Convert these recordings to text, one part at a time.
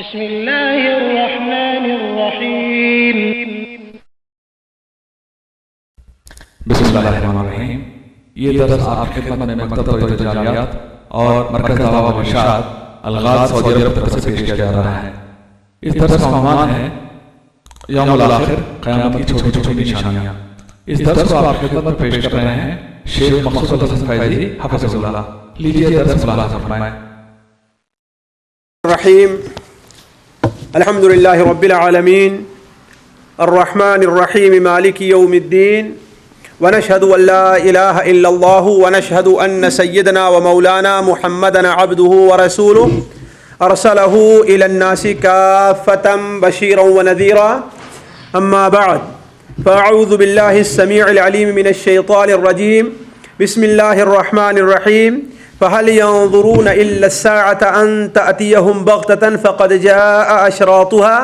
بسم اللہ الرحمن الرحیم بسم اللہ الرحمن الرحیم۔ یہ درس آپ کی خدمت میں مکتب توحید الجامعات اور مرکز دعویٰ و ارشاد الغاز سعودی عرب کی طرف سے پیش کیا جا رہا ہے۔ اس درس کا عنوان ہے یوم الآخر، قیامت کی چھوٹی چھوٹی نشانیاں۔ اس درس کو آپ کی خدمت میں پیش کر رہے ہیں شیخ مقصود الحسن فیضی حفظہ اللہ۔ لیجیے درس ملاحظہ فرمائیں۔ الرحیم الحمد للہ رب العالمین الرحمن الرحیم مالک یوم الدین ونشهد ان لا الہ الا اللہ ونشهد ان سیدنا ومولانا محمدا عبده ورسوله ارسلہ الى الناس کافۃ بشیرا ونذیرا اما بعد فاعوذ باللہ السمیع العلیم من الشیطان الرجیم بسم اللہ الرحمن الرحیم فهل ينظرون إلا الساعة أن تأتيهم بغتة فقد جاء أشراطها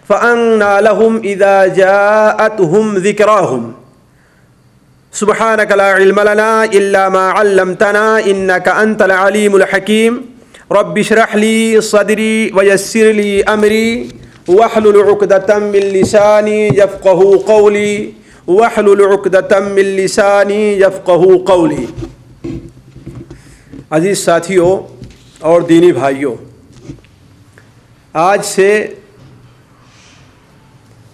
فأنى لهم إذا جاءتهم ذكراهم سبحانك لا علم لنا إلا ما علمتنا إنك أنت العليم الحكيم رب اشرح لي صدري ويسر لي أمري واحلل عقدة من لساني يفقهوا قولي واحلل عقدة من لساني يفقهوا قولي۔ عزیز ساتھیوں اور دینی بھائیوں، آج سے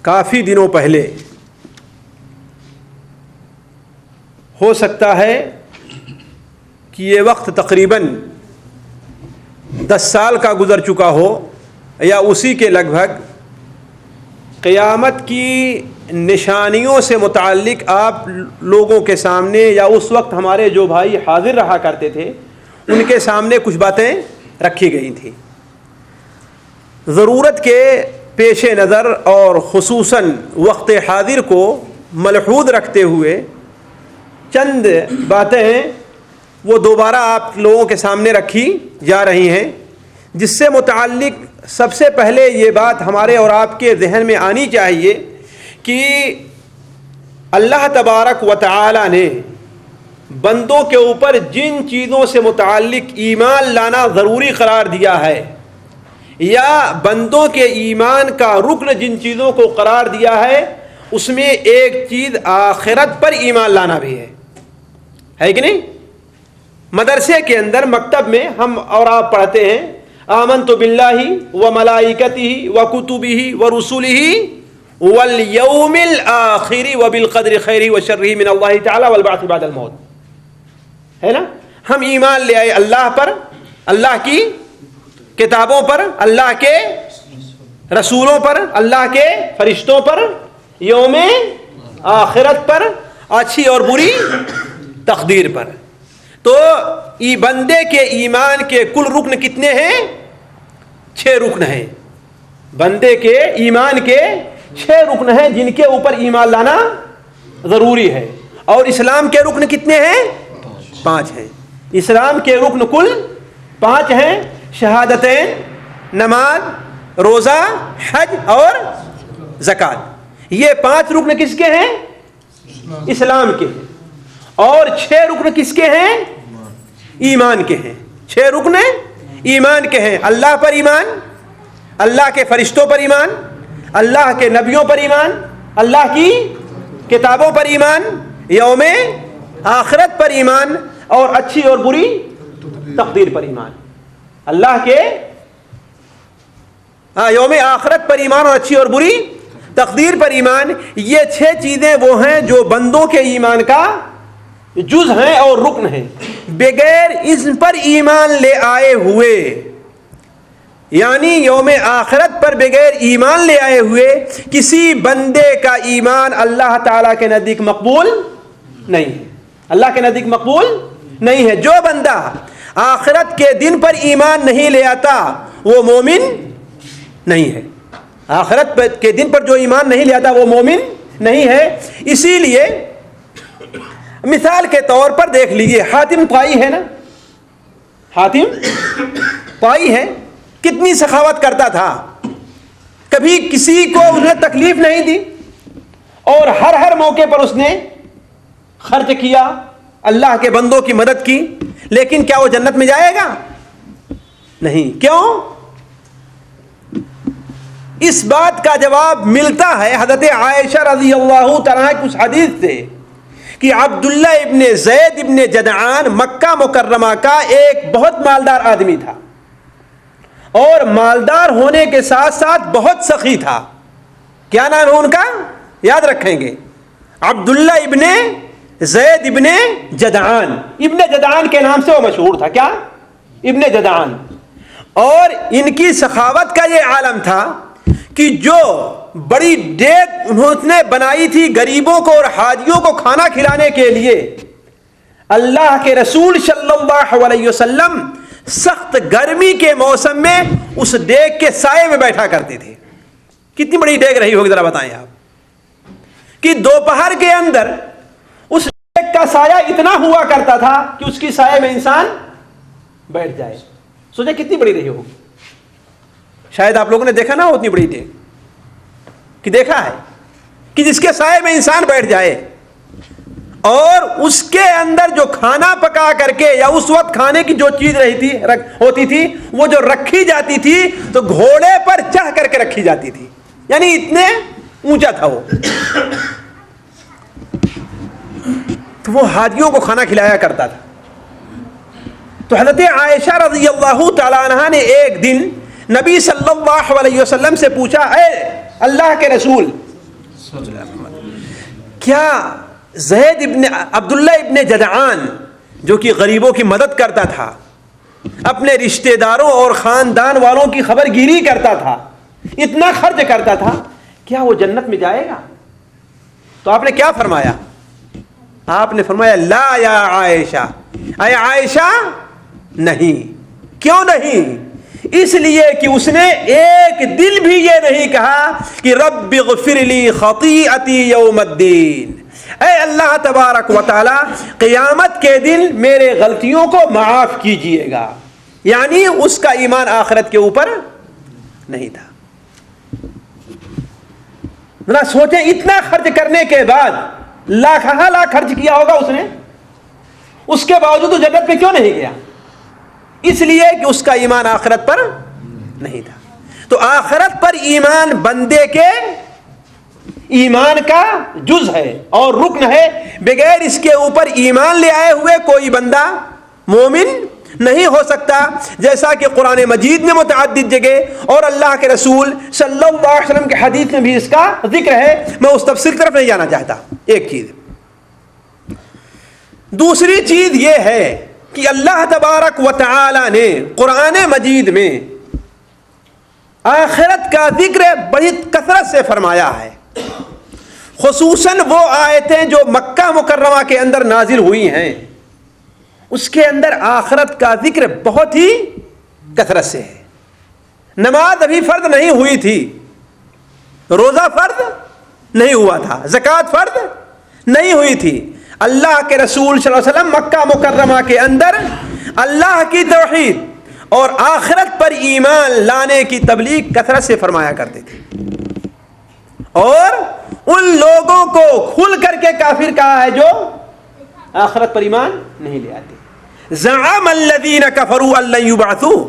کافی دنوں پہلے ہو سکتا ہے کہ یہ وقت تقریباً 10 سال کا گزر چکا ہو یا اسی کے لگ بھگ، قیامت کی نشانیوں سے متعلق آپ لوگوں کے سامنے یا اس وقت ہمارے جو بھائی حاضر رہا کرتے تھے ان کے سامنے کچھ باتیں رکھی گئی تھیں۔ ضرورت کے پیش نظر اور خصوصاً وقت حاضر کو ملحوظ رکھتے ہوئے چند باتیں وہ دوبارہ آپ لوگوں کے سامنے رکھی جا رہی ہیں، جس سے متعلق سب سے پہلے یہ بات ہمارے اور آپ کے ذہن میں آنی چاہیے کہ اللہ تبارک و تعالی نے بندوں کے اوپر جن چیزوں سے متعلق ایمان لانا ضروری قرار دیا ہے، یا بندوں کے ایمان کا رکن جن چیزوں کو قرار دیا ہے، اس میں ایک چیز آخرت پر ایمان لانا بھی ہے کہ نہیں؟ مدرسے کے اندر، مکتب میں ہم اور آپ پڑھتے ہیں آمنت باللہ وملائکتہ وکتبہ ورسلہ والیوم الآخر وبالقدر خیرہ وشرہ من اللہ تعالی والبعث بعد الموت، ہے نا؟ ہم ایمان لے آئے اللہ پر، اللہ کی کتابوں پر، اللہ کے رسولوں پر، اللہ کے فرشتوں پر، یوم آخرت پر، اچھی اور بری تقدیر پر۔ تو یہ بندے کے ایمان کے کل رکن کتنے ہیں؟ 6 رکن ہیں۔ بندے کے ایمان کے 6 رکن ہیں جن کے اوپر ایمان لانا ضروری ہے۔ اور اسلام کے رکن کتنے ہیں؟ 5 ہیں۔ اسلام کے رکن کل 5 ہیں: شہادتین، نماز، روزہ، حج اور زکوٰۃ۔ یہ 5 رکن کس کے ہیں؟ اسلام کے ہیں۔ اور 6 رکن کس کے ہیں؟ ایمان کے ہیں۔ 6 رکن ایمان کے ہیں: اللہ پر ایمان، اللہ کے فرشتوں پر ایمان، اللہ کے نبیوں پر ایمان، اللہ کی کتابوں پر ایمان، یوم آخرت پر ایمان، اور اچھی اور بری تقدیر پر ایمان۔ اللہ کے یوم آخرت پر ایمان اور اچھی اور بری تقدیر پر ایمان، یہ 6 چیزیں وہ ہیں جو بندوں کے ایمان کا جز ہیں اور رکن ہیں۔ بغیر ان پر ایمان لے آئے ہوئے، یعنی یوم آخرت پر بغیر ایمان لے آئے ہوئے کسی بندے کا ایمان اللہ تعالیٰ کے نزدیک مقبول نہیں ہے۔ اللہ کے نزدیک مقبول نہیں ہے۔ جو بندہ آخرت کے دن پر ایمان نہیں لے آتا وہ مومن نہیں ہے۔ آخرت کے دن پر جو ایمان نہیں لے آتا وہ مومن نہیں ہے۔ اسی لیے مثال کے طور پر دیکھ لیجئے، حاتم طائی ہے نا، حاتم طائی ہے، کتنی سخاوت کرتا تھا، کبھی کسی کو اس نے تکلیف نہیں دی، اور ہر موقع پر اس نے خرچ کیا، اللہ کے بندوں کی مدد کی۔ لیکن کیا وہ جنت میں جائے گا؟ نہیں۔ کیوں؟ اس بات کا جواب ملتا ہے حضرت عائشہ رضی اللہ تعالیٰ کی اس حدیث سے کہ عبداللہ ابن زید ابن جدعان مکہ مکرمہ کا ایک بہت مالدار آدمی تھا، اور مالدار ہونے کے ساتھ ساتھ بہت سخی تھا. کیا نام ہے ان کا؟ یاد رکھیں گے، عبداللہ ابن زید ابن جدعان. ابن جدعان کے نام سے وہ مشہور تھا. کیا؟ ابن جدعان. اور ان کی سخاوت کا یہ عالم تھا کہ جو بڑی دیگ انہوں نے بنائی تھی غریبوں کو اور حاجیوں کو کھانا کھلانے کے لیے، اللہ کے رسول صلی اللہ علیہ وسلم سخت گرمی کے موسم میں اس دیگ کے سائے میں بیٹھا کرتے تھے. کتنی بڑی دیگ رہی ہوگی ذرا بتائیں آپ، کہ دوپہر کے اندر اس دیگ کا سایہ اتنا ہوا کرتا تھا کہ اس کی سائے میں انسان بیٹھ جائے. سوچیں کتنی بڑی رہی ہوگی. شاید آپ لوگوں نے دیکھا نہ ہو اتنی بڑی دیگ، کہ دیکھا ہے کہ جس کے سائے میں انسان بیٹھ جائے، اور اس کے اندر جو کھانا پکا کر کے یا اس وقت کھانے کی جو چیز ہوتی تھی وہ جو رکھی جاتی تھی تو گھوڑے پر چڑھ کر کے رکھی جاتی تھی، یعنی اتنے اونچا تھا وہ. تو وہ حاجیوں کو کھانا کھلایا کرتا تھا. تو حضرت عائشہ رضی اللہ تعالیٰ عنہ نے ایک دن نبی صلی اللہ علیہ وسلم سے پوچھا، اے اللہ کے رسول، کیا زید ابن عبداللہ ابن جدعان جو کہ غریبوں کی مدد کرتا تھا، اپنے رشتہ داروں اور خاندان والوں کی خبر گیری کرتا تھا، اتنا خرچ کرتا تھا، کیا وہ جنت میں جائے گا؟ تو آپ نے کیا فرمایا؟ آپ نے فرمایا لا یا عائشہ، اے عائشہ نہیں. کیوں نہیں؟ اس لیے کہ اس نے ایک دل بھی یہ نہیں کہا کہ رب اغفر لی خطیئتی یوم الدین، اے اللہ تبارک و تعالی قیامت کے دن میرے غلطیوں کو معاف کیجئے گا. یعنی اس کا ایمان آخرت کے اوپر نہیں تھا. ذرا سوچیں، اتنا خرچ کرنے کے بعد لاکھ خرچ کیا ہوگا اس نے، اس کے باوجود وہ جنت پہ کیوں نہیں گیا؟ اس لیے کہ اس کا ایمان آخرت پر نہیں تھا. تو آخرت پر ایمان بندے کے ایمان کا جز ہے اور رکن ہے. بغیر اس کے اوپر ایمان لے آئے ہوئے کوئی بندہ مومن نہیں ہو سکتا. جیسا کہ قرآن مجید میں متعدد جگہ اور اللہ کے رسول صلی اللہ علیہ وسلم کے حدیث میں بھی اس کا ذکر ہے. میں اس تفصیل کی طرف نہیں جانا چاہتا. ایک چیز. دوسری چیز یہ ہے کہ اللہ تبارک و تعالی نے قرآن مجید میں آخرت کا ذکر بڑی کثرت سے فرمایا ہے. خصوصاً وہ آیتیں جو مکہ مکرمہ کے اندر نازل ہوئی ہیں، اس کے اندر آخرت کا ذکر بہت ہی کثرت سے ہے. نماز ابھی فرض نہیں ہوئی تھی، روزہ فرض نہیں ہوا تھا، زکوٰۃ فرض نہیں ہوئی تھی. اللہ کے رسول صلی اللہ علیہ وسلم مکہ مکرمہ کے اندر اللہ کی توحید اور آخرت پر ایمان لانے کی تبلیغ کثرت سے فرمایا کرتے تھے، اور ان لوگوں کو کھل کر کے کافر کہا ہے جو آخرت پر ایمان نہیں لے آتے. زعم الذین کفروا ان لن یبعثوا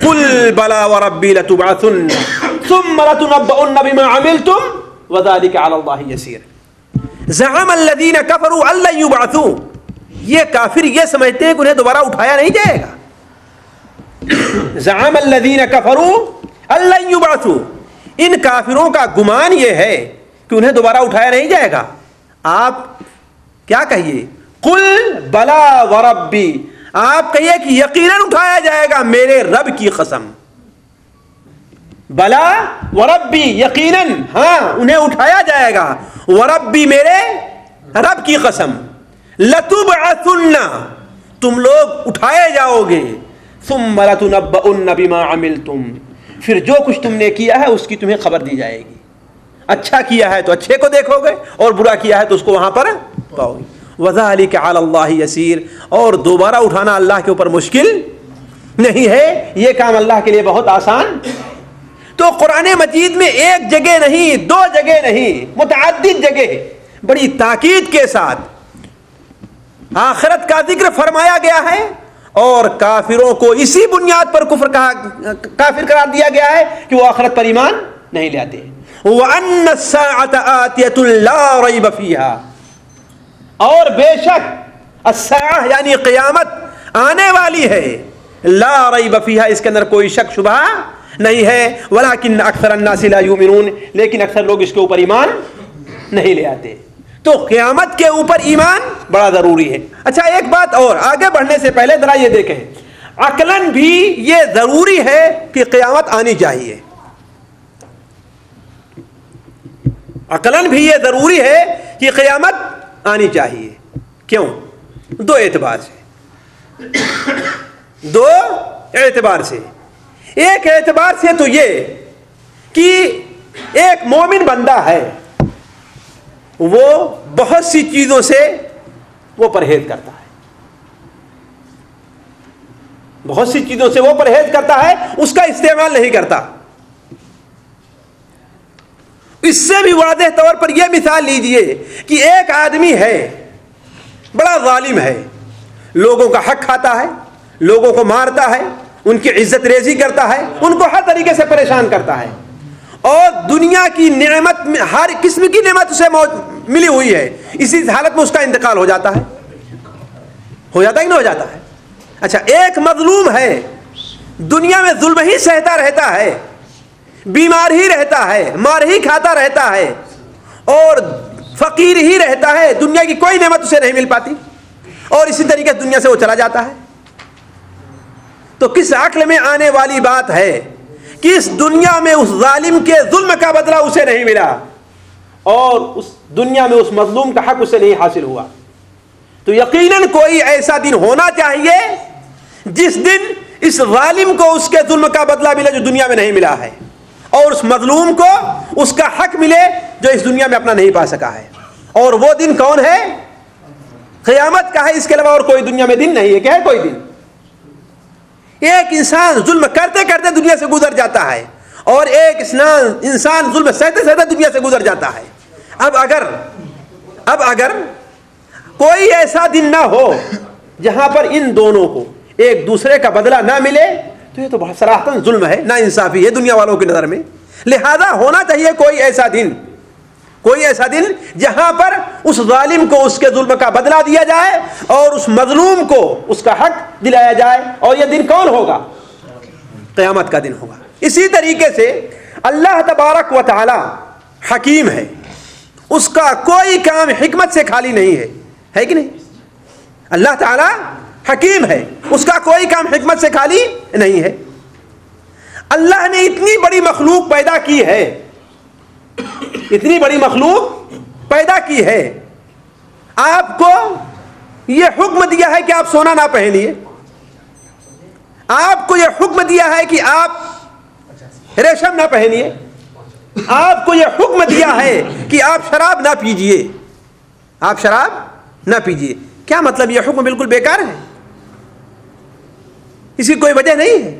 قل بلی وربی لتبعثن ثم لتنبؤن بما عملتم وذلک علی اللہ یسیر. زعم الذین کفروا ان لن یبعثوا، یہ کافر یہ سمجھتے ہیں کہ انہیں دوبارہ اٹھایا نہیں جائے گا. زعم الذین کفروا ان لن یبعثوا، ان کافروں کا گمان یہ ہے کہ انہیں دوبارہ اٹھایا نہیں جائے گا. آپ کیا کہیے؟ قل بلا وربی، آپ کہیے کہ یقیناً اٹھایا جائے گا میرے رب کی قسم. بلا وربی، یقیناً ہاں انہیں اٹھایا جائے گا. وربی، میرے رب کی قسم. لتبعثن، تم لوگ اٹھائے جاؤ گے. ثم لتنبؤن بما عملتم، پھر جو کچھ تم نے کیا ہے اس کی تمہیں خبر دی جائے گی. اچھا کیا ہے تو اچھے کو دیکھو گے، اور برا کیا ہے تو اس کو وہاں پر پاؤ گے. وذالک علی اللہ یسیر، اور دوبارہ اٹھانا اللہ کے اوپر مشکل نہیں ہے، یہ کام اللہ کے لیے بہت آسان. تو قرآن مجید میں ایک جگہ نہیں، دو جگہ نہیں، متعدد جگہ بڑی تاکید کے ساتھ آخرت کا ذکر فرمایا گیا ہے، اور کافروں کو اسی بنیاد پر کافر قرار دیا گیا ہے کہ وہ آخرت پر ایمان نہیں لے آتے. وَأَنَّ السَّاعَةَ آتِيَةٌ لَا رَيْبَ فِيهَا, اور بے شک الساعہ یعنی قیامت آنے والی ہے, لا ریب فیہا اس کے اندر کوئی شک شبہ نہیں ہے, ولکن اکثر الناس لا یؤمنون لیکن اکثر لوگ اس کے اوپر ایمان نہیں لے آتے. تو قیامت کے اوپر ایمان بڑا ضروری ہے. اچھا ایک بات اور, آگے بڑھنے سے پہلے ذرا یہ دیکھیں, عقلاً بھی یہ ضروری ہے کہ قیامت آنی چاہیے. عقلاً بھی یہ ضروری ہے کہ قیامت آنی چاہیے. کیوں؟ دو اعتبار سے. دو اعتبار سے. ایک اعتبار سے تو یہ کہ ایک مومن بندہ ہے, وہ بہت سی چیزوں سے وہ پرہیز کرتا ہے, بہت سی چیزوں سے وہ پرہیز کرتا ہے, اس کا استعمال نہیں کرتا. اس سے بھی واضح طور پر یہ مثال لیجئے کہ ایک آدمی ہے, بڑا ظالم ہے, لوگوں کا حق کھاتا ہے, لوگوں کو مارتا ہے, ان کی عزت ریزی کرتا ہے, ان کو ہر طریقے سے پریشان کرتا ہے, اور دنیا کی نعمت میں ہر قسم کی نعمت اسے ملی ہوئی ہے. اسی حالت میں اس کا انتقال ہو جاتا ہے. ہو جاتا ہے کہ نہیں ہو جاتا ہے؟ اچھا ایک مظلوم ہے, دنیا میں ظلم ہی سہتا رہتا ہے, بیمار ہی رہتا ہے, مار ہی کھاتا رہتا ہے, اور فقیر ہی رہتا ہے, دنیا کی کوئی نعمت اسے نہیں مل پاتی, اور اسی طریقے سے دنیا سے وہ چلا جاتا ہے. تو کس عقل میں آنے والی بات ہے کہ اس دنیا میں اس ظالم کے ظلم کا بدلہ اسے نہیں ملا, اور اس دنیا میں اس مظلوم کا حق اسے نہیں حاصل ہوا. تو یقیناً کوئی ایسا دن ہونا چاہیے جس دن اس ظالم کو اس کے ظلم کا بدلہ ملے جو دنیا میں نہیں ملا ہے, اور اس مظلوم کو اس کا حق ملے جو اس دنیا میں اپنا نہیں پا سکا ہے. اور وہ دن کون ہے؟ قیامت کا ہے. اس کے علاوہ اور کوئی دنیا میں دن نہیں ہے. کیا ہے کوئی دن؟ ایک انسان ظلم کرتے کرتے دنیا سے گزر جاتا ہے, اور ایک انسان ظلم سہتے سہتے دنیا سے گزر جاتا ہے. اب اگر کوئی ایسا دن نہ ہو جہاں پر ان دونوں کو ایک دوسرے کا بدلہ نہ ملے, تو یہ تو بہت صراحتاً ظلم ہے, نا انصافی ہے دنیا والوں کی نظر میں. لہذا ہونا چاہیے کوئی ایسا دن جہاں پر اس ظالم کو اس کے ظلم کا بدلہ دیا جائے, اور اس مظلوم کو اس کا حق دلایا جائے. اور یہ دن کون ہوگا؟ قیامت کا دن ہوگا. اسی طریقے سے اللہ تبارک و تعالی حکیم ہے, اس کا کوئی کام حکمت سے خالی نہیں ہے کہ نہیں؟ اللہ تعالی حکیم ہے, اس کا کوئی کام حکمت سے خالی نہیں ہے. اللہ نے اتنی بڑی مخلوق پیدا کی ہے, اتنی بڑی مخلوق پیدا کی ہے, آپ کو یہ حکم دیا ہے کہ آپ سونا نہ پہنیے, آپ کو یہ حکم دیا ہے کہ آپ ریشم نہ پہنیے, آپ کو یہ حکم دیا ہے کہ آپ شراب نہ پیجیے, آپ شراب نہ پیجیے. کیا مطلب یہ حکم بالکل بیکار ہے؟ اس کی کوئی وجہ نہیں ہے.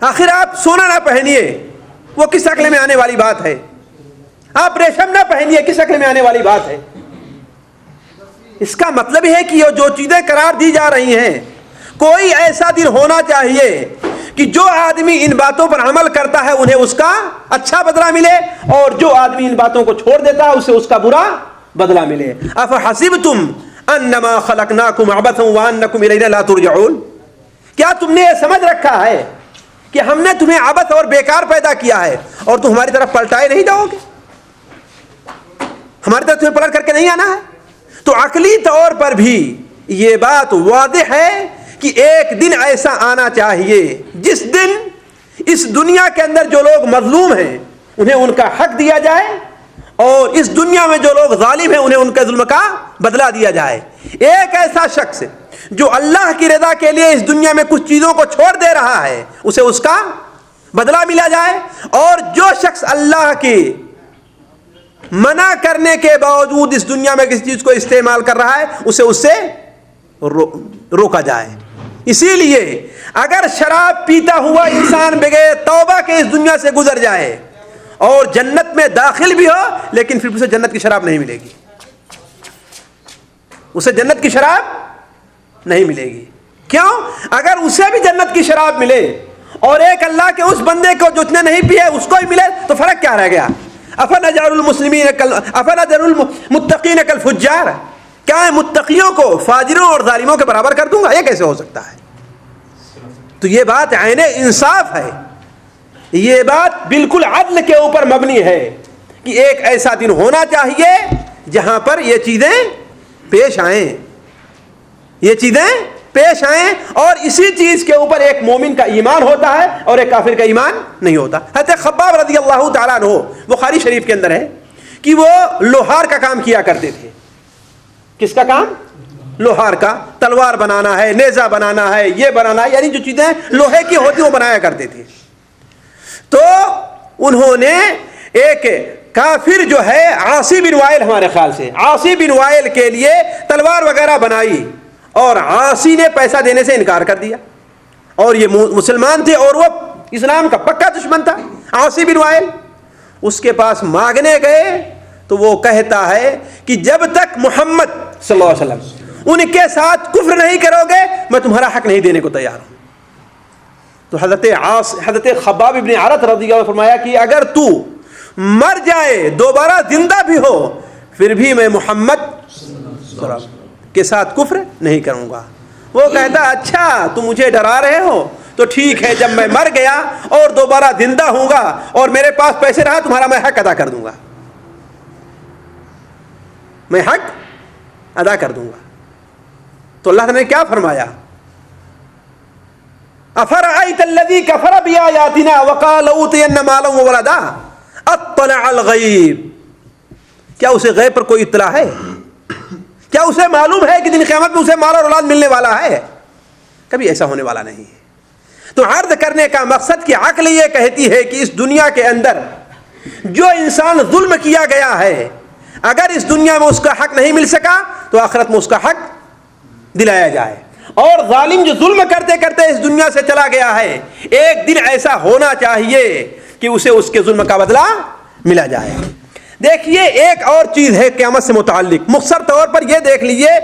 آخر آپ سونا نہ پہنیے, وہ کس عقل میں آنے والی بات ہے؟ آپ ریشم نہ پہنیے, کس عقل میں آنے والی بات ہے؟ اس کا مطلب ہے کہ یہ جو چیزیں قرار دی جا رہی ہیں, کوئی ایسا دن ہونا چاہیے کہ جو آدمی ان باتوں پر عمل کرتا ہے انہیں اس کا اچھا بدلہ ملے, اور جو آدمی ان باتوں کو چھوڑ دیتا ہے اسے اس کا برا بدلہ ملے. افحسبتم انما خلقناکم عبثا وانکم الینا لا ترجعون, کیا تم نے یہ سمجھ رکھا ہے کہ ہم نے تمہیں عبث اور بیکار پیدا کیا ہے اور تم ہماری طرف پلٹائے نہیں جاؤ گے؟ ہماری طرف تمہیں پلٹ کر کے نہیں آنا ہے. تو عقلی طور پر بھی یہ بات واضح ہے کہ ایک دن ایسا آنا چاہیے جس دن اس دنیا کے اندر جو لوگ مظلوم ہیں انہیں ان کا حق دیا جائے, اور اس دنیا میں جو لوگ ظالم ہیں انہیں ان کے ظلم کا بدلہ دیا جائے. ایک ایسا شخص جو اللہ کی رضا کے لیے اس دنیا میں کچھ چیزوں کو چھوڑ دے رہا ہے اسے اس کا بدلہ ملا جائے, اور جو شخص اللہ کی منع کرنے کے باوجود اس دنیا میں کسی چیز کو استعمال کر رہا ہے اسے اس سے روکا جائے. اسی لیے اگر شراب پیتا ہوا انسان بغیر توبہ کے اس دنیا سے گزر جائے اور جنت میں داخل بھی ہو, لیکن پھر اسے جنت کی شراب نہیں ملے گی, اسے جنت کی شراب نہیں ملے گی. کیوں؟ اگر اسے بھی جنت کی شراب ملے اور ایک اللہ کے اس بندے کو جو نہیں پیے اس کو ہی ملے تو فرق کیا رہ گیا؟ افنجعل المتقین کالفجار، کیا متقیوں کو فاجروں اور ظالموں کے برابر کر دوں گا؟ یہ کیسے ہو سکتا ہے؟ تو یہ بات عین انصاف ہے، یہ بات بالکل عدل کے اوپر مبنی ہے کہ ایک ایسا دن ہونا چاہیے جہاں پر یہ چیزیں پیش آئیں، یہ چیزیں پیش آئیں، اور اسی چیز کے اوپر ایک مومن کا ایمان ہوتا ہے اور ایک کافر کا ایمان نہیں ہوتا۔ حضرت خباب رضی اللہ تعالیٰ عنہ بخاری شریف کے اندر ہے کہ وہ لوہار کا کام کیا کرتے تھے۔ کس کا کام؟ لوہار کا، تلوار بنانا ہے، نیزہ بنانا ہے، یہ بنانا ہے، یعنی جو چیزیں لوہے کی ہوتی وہ بنایا کرتے تھے۔ تو انہوں نے ایک کافر جو ہے عاصی بن وائل، ہمارے خیال سے عاصی بن وائل کے لیے تلوار وغیرہ بنائی، اور عاصی نے پیسہ دینے سے انکار کر دیا، اور یہ مسلمان تھے اور وہ اسلام کا پکا دشمن تھا عاصی بن وائل۔ اس کے پاس مانگنے گئے تو وہ کہتا ہے کہ جب تک محمد صلی اللہ علیہ وسلم ان کے ساتھ کفر نہیں کرو گے میں تمہارا حق نہیں دینے کو تیار ہوں۔ تو حضرت خباب ابن عرط رضی اللہ عنہ فرمایا کہ اگر تو مر جائے دوبارہ زندہ بھی ہو پھر بھی میں محمد کے ساتھ کفر نہیں کروں گا۔ وہ کہتا اچھا تم مجھے ڈرا رہے ہو تو ٹھیک ہے، جب میں مر گیا اور دوبارہ زندہ ہوں گا اور میرے پاس پیسے رہا تمہارا میں حق ادا کر دوں گا، میں حق ادا کر دوں گا۔ تو اللہ تعالیٰ نے کیا فرمایا؟ افرأیت الذی کفر بآیاتنا وقال اوتین مالا وولدا اطلع الغیب، کیا اسے غیب پر کوئی اطلاع ہے؟ کیا اسے معلوم ہے کہ دن قیامت میں اسے مال اور اولاد ملنے والا ہے؟ کبھی ایسا ہونے والا نہیں ہے۔ تو عرض کرنے کا مقصد کہ عقل یہ کہتی ہے کہ اس دنیا کے اندر جو انسان ظلم کیا گیا ہے اگر اس دنیا میں اس کا حق نہیں مل سکا تو آخرت میں اس کا حق دلایا جائے، اور ظالم جو ظلم کرتے کرتے اس دنیا سے چلا گیا ہے ایک دن ایسا ہونا چاہیے کہ اسے اس کے ظلم کا بدلہ ملا جائے۔ دیکھیے ایک اور چیز ہے قیامت سے متعلق، مختصر طور پر یہ دیکھ لیجئے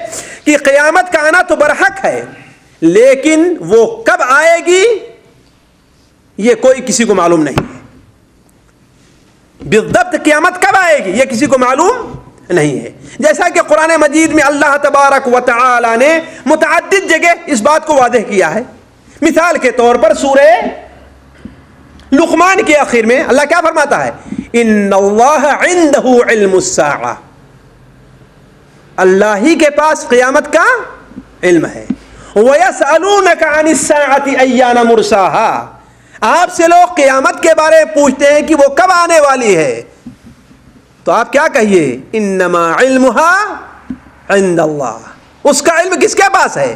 کہ قیامت کا آنا تو برحق ہے لیکن وہ کب آئے گی یہ کوئی کسی کو معلوم نہیں ہے۔ بالضبط قیامت کب آئے گی یہ کسی کو معلوم نہیں ہے، جیسا کہ قرآن مجید میں اللہ تبارک و تعالی نے متعدد جگہ اس بات کو واضح کیا ہے۔ مثال کے طور پر سورہ لقمان کے آخر میں اللہ کیا فرماتا ہے؟ ان اللہ عنده علم الساعہ، اللہ ہی کے پاس قیامت کا علم ہے۔ وَيَسْأَلُونَكَ عَنِ السَّاعَةِ أَيَّانَ مُرْسَاهَا، آپ سے لوگ قیامت کے بارے میں پوچھتے ہیں کہ وہ کب آنے والی ہے، تو آپ کیا کہیے؟ انما علمها عند اللہ، اس کا علم کس کے پاس ہے؟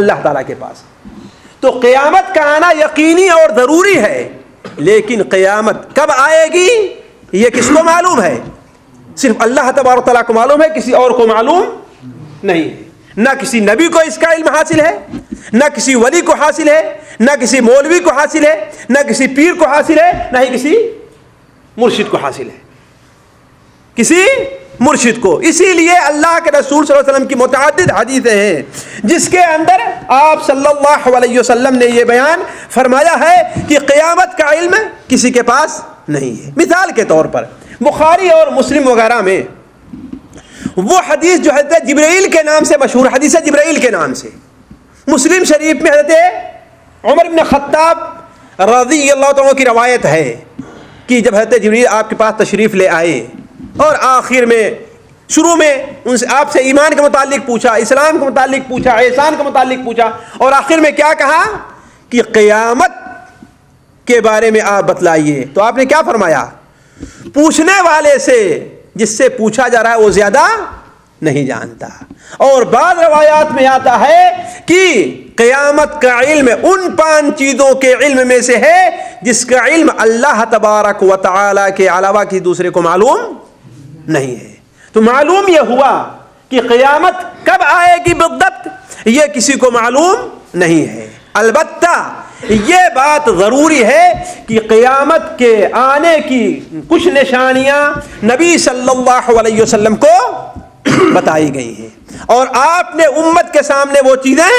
اللہ تعالیٰ کے پاس۔ تو قیامت کا آنا یقینی اور ضروری ہے لیکن قیامت کب آئے گی یہ کس کو معلوم ہے؟ صرف اللہ تبارک تعالیٰ کو معلوم ہے، کسی اور کو معلوم نہیں ہے۔ نہ کسی نبی کو اس کا علم حاصل ہے، نہ کسی ولی کو حاصل ہے، نہ کسی مولوی کو حاصل ہے، نہ کسی پیر کو حاصل ہے، نہ ہی کسی مرشد کو حاصل ہے، کسی مرشد کو۔ اسی لیے اللہ کے رسول صلی اللہ علیہ وسلم کی متعدد حدیثیں ہیں جس کے اندر آپ صلی اللہ علیہ وسلم نے یہ بیان فرمایا ہے کہ قیامت کا علم کسی کے پاس نہیں ہے۔ مثال کے طور پر بخاری اور مسلم وغیرہ میں وہ حدیث جو حضرت جبرائیل کے نام سے مشہور، حدیث جبرائیل کے نام سے، مسلم شریف میں حضرت عمر بن خطاب رضی اللہ عنہ کی روایت ہے کہ جب حضرت جبرائیل آپ کے پاس تشریف لے آئے اور آخر میں شروع میں ان سے آپ سے ایمان کے متعلق پوچھا، اسلام کے متعلق پوچھا، احسان کے متعلق پوچھا، اور آخر میں کیا کہا کہ قیامت کے بارے میں آپ بتلائیے، تو آپ نے کیا فرمایا؟ پوچھنے والے سے جس سے پوچھا جا رہا ہے وہ زیادہ نہیں جانتا۔ اور بعض روایات میں آتا ہے کہ قیامت کا علم ان 5 چیزوں کے علم میں سے ہے جس کا علم اللہ تبارک و تعالی کے علاوہ کسی دوسرے کو معلوم نہیں ہے۔ تو معلوم یہ ہوا کہ قیامت کب آئے گی بالضبط یہ کسی کو معلوم نہیں ہے، البتہ یہ بات ضروری ہے کہ قیامت کے آنے کی کچھ نشانیاں نبی صلی اللہ علیہ وسلم کو بتائی گئی ہیں، اور آپ نے امت کے سامنے وہ چیزیں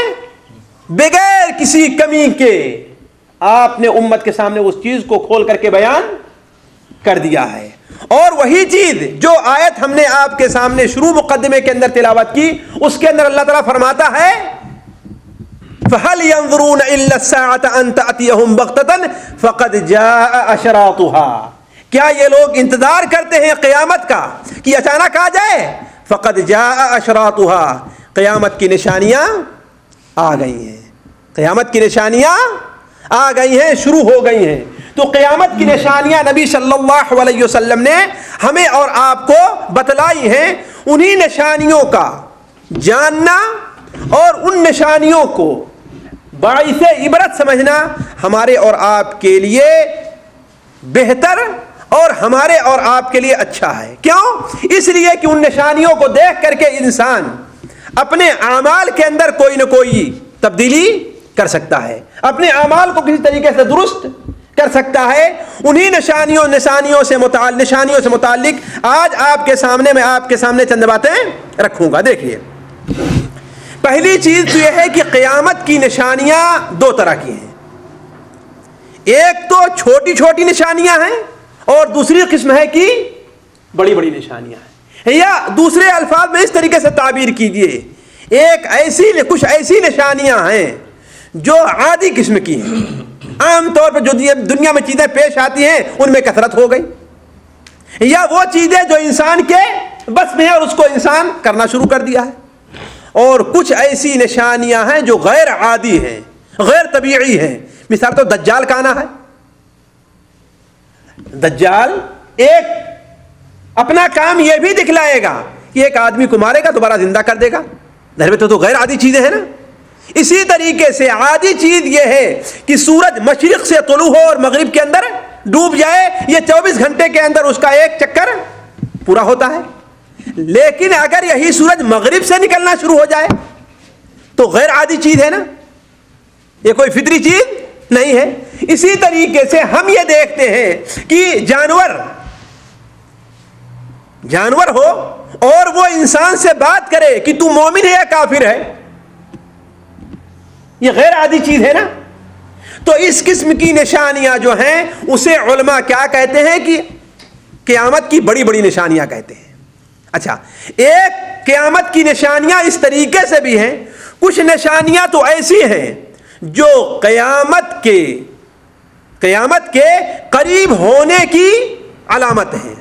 بغیر کسی کمی کے آپ نے امت کے سامنے اس چیز کو کھول کر کے بیان کر دیا ہے. اور وہی چیز جو آیت ہم نے آپ کے سامنے شروع مقدمے کے اندر تلاوت کی, اس کے اندر اللہ تعالیٰ فرماتا ہے فَهَلْ يَنظُرُونَ إِلَّا السَّاعَةَ أَن تَأْتِيَهُمْ بَغْتَةً فَقَدْ جَاءَ أَشْرَاطُهَا, کیا یہ لوگ انتظار کرتے ہیں قیامت کا کہ اچانک آ جائے؟ فَقَدْ جَاءَ أَشْرَاطُهَا, قیامت کی نشانیاں آ گئی ہیں, قیامت کی نشانیاں آ گئی ہیں, شروع ہو گئی ہیں. تو قیامت کی نشانیاں نبی صلی اللہ علیہ وسلم نے ہمیں اور آپ کو بتلائی ہیں. انہی نشانیوں کا جاننا اور ان نشانیوں کو باعث عبرت سمجھنا ہمارے اور آپ کے لیے بہتر اور ہمارے اور آپ کے لیے اچھا ہے. کیوں؟ اس لیے کہ ان نشانیوں کو دیکھ کر کے انسان اپنے اعمال کے اندر کوئی نہ کوئی تبدیلی کر سکتا ہے, اپنے اعمال کو کسی طریقے سے درست کر سکتا ہے. انہی نشانیوں سے متعلق آج آپ کے سامنے میں آپ کے سامنے چند باتیں رکھوں گا. دیکھیے, پہلی چیز تو یہ ہے کہ قیامت کی نشانیاں دو طرح کی ہیں. ایک تو چھوٹی چھوٹی نشانیاں ہیں اور دوسری قسم ہے کہ بڑی بڑی نشانیاں ہیں. یا دوسرے الفاظ میں اس طریقے سے تعبیر کیجئے, کچھ ایسی نشانیاں ہیں جو عادی قسم کی ہیں, عام طور پر جو دنیا میں چیزیں پیش آتی ہیں ان میں کثرت ہو گئی, یا وہ چیزیں جو انسان کے بس میں ہے اور اس کو انسان کرنا شروع کر دیا ہے. اور کچھ ایسی نشانیاں ہیں جو غیر عادی ہیں, غیر طبیعی ہیں. مثال تو دجال کا آنا ہے. دجال ایک اپنا کام یہ بھی دکھلائے گا کہ ایک آدمی کو مارے گا دوبارہ زندہ کر دے گا. ظاہر تو غیر عادی چیزیں ہیں نا. اسی طریقے سے عادی چیز یہ ہے کہ سورج مشرق سے طلوع ہو اور مغرب کے اندر ڈوب جائے, یہ 24 گھنٹے کے اندر اس کا ایک چکر پورا ہوتا ہے. لیکن اگر یہی سورج مغرب سے نکلنا شروع ہو جائے تو غیر عادی چیز ہے نا, یہ کوئی فطری چیز نہیں ہے. اسی طریقے سے ہم یہ دیکھتے ہیں کہ جانور ہو اور وہ انسان سے بات کرے کہ تو مومن ہے یا کافر ہے, یہ غیر عادی چیز ہے نا. تو اس قسم کی نشانیاں جو ہیں اسے علماء کیا کہتے ہیں کہ قیامت کی بڑی بڑی نشانیاں کہتے ہیں. اچھا, ایک قیامت کی نشانیاں اس طریقے سے بھی ہیں, کچھ نشانیاں تو ایسی ہیں جو قیامت کے قریب ہونے کی علامت ہیں,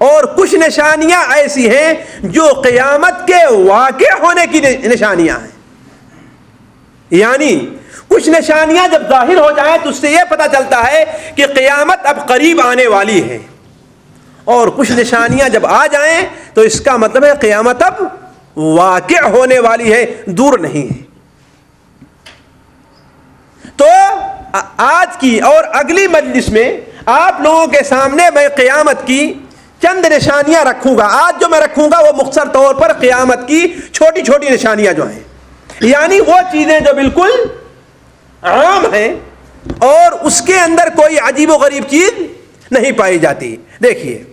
اور کچھ نشانیاں ایسی ہیں جو قیامت کے واقع ہونے کی نشانیاں ہیں. یعنی کچھ نشانیاں جب ظاہر ہو جائیں تو اس سے یہ پتہ چلتا ہے کہ قیامت اب قریب آنے والی ہے, اور کچھ نشانیاں جب آ جائیں تو اس کا مطلب ہے قیامت اب واقع ہونے والی ہے, دور نہیں ہے. تو آج کی اور اگلی مجلس میں آپ لوگوں کے سامنے میں قیامت کی چند نشانیاں رکھوں گا. آج جو میں رکھوں گا وہ مختصر طور پر قیامت کی چھوٹی چھوٹی نشانیاں جو ہیں, یعنی وہ چیزیں جو بالکل عام ہیں اور اس کے اندر کوئی عجیب و غریب چیز نہیں پائی جاتی. دیکھیے,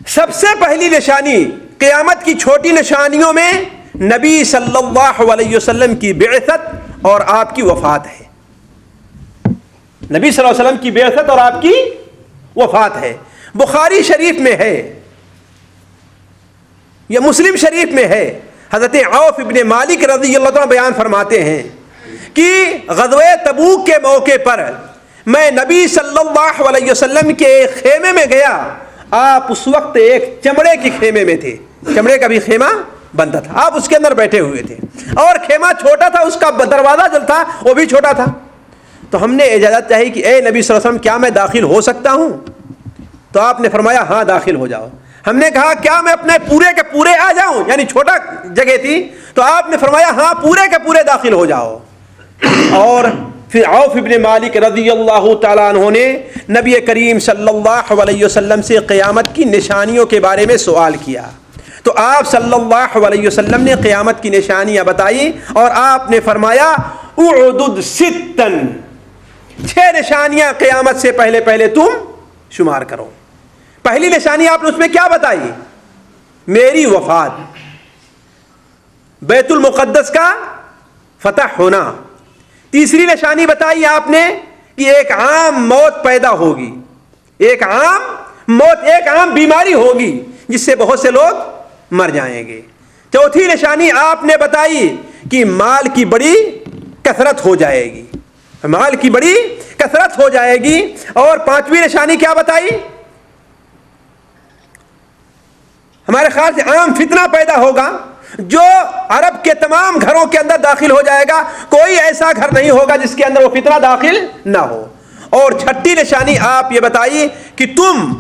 سب سے پہلی نشانی قیامت کی چھوٹی نشانیوں میں نبی صلی اللہ علیہ وسلم کی بعثت اور آپ کی وفات ہے. نبی صلی اللہ علیہ وسلم کی بعثت اور آپ کی وفات ہے. بخاری شریف میں ہے یا مسلم شریف میں ہے, حضرت عوف ابن مالک رضی اللہ عنہ بیان فرماتے ہیں کہ غزوہ تبوک کے موقع پر میں نبی صلی اللہ علیہ وسلم کے ایک خیمے میں گیا. آپ اس وقت ایک چمڑے کے خیمے میں تھے, چمڑے کا بھی خیمہ بنتا تھا, آپ اس کے اندر بیٹھے ہوئے تھے اور خیمہ چھوٹا تھا, اس کا دروازہ جو تھا وہ بھی چھوٹا تھا. تو ہم نے اجازت چاہی کہ اے نبی صلی اللہ علیہ وسلم کیا میں داخل ہو سکتا ہوں؟ تو آپ نے فرمایا ہاں داخل ہو جاؤ. ہم نے کہا کیا میں اپنے پورے کے پورے آ جاؤں؟ یعنی چھوٹا جگہ تھی. تو آپ نے فرمایا ہاں پورے کے پورے داخل ہو جاؤ. اور پھر عوف ابن مالک رضی اللہ تعالیٰ عنہ نے نبی کریم صلی اللہ علیہ وسلم سے قیامت کی نشانیوں کے بارے میں سوال کیا. تو آپ صلی اللہ علیہ وسلم نے قیامت کی نشانیاں بتائی اور آپ نے فرمایا اعدد ستن, 6 نشانیاں قیامت سے پہلے پہلے تم شمار کرو. پہلی نشانی آپ نے اس میں کیا بتائی؟ میری وفات, بیت المقدس کا فتح ہونا, تیسری نشانی بتائی آپ نے کہ ایک عام موت پیدا ہوگی، ایک عام بیماری ہوگی جس سے بہت سے لوگ مر جائیں گے۔ چوتھی نشانی آپ نے بتائی کہ مال کی بڑی کثرت ہو جائے گی، مال کی بڑی کثرت ہو جائے گی۔ اور پانچویں نشانی کیا بتائی؟ ہمارے خیال سے عام فتنہ پیدا ہوگا جو عرب کے تمام گھروں کے اندر داخل ہو جائے گا، کوئی ایسا گھر نہیں ہوگا جس کے اندر وہ فتنہ داخل نہ ہو۔ اور چھٹی نشانی آپ یہ بتائی کہ تم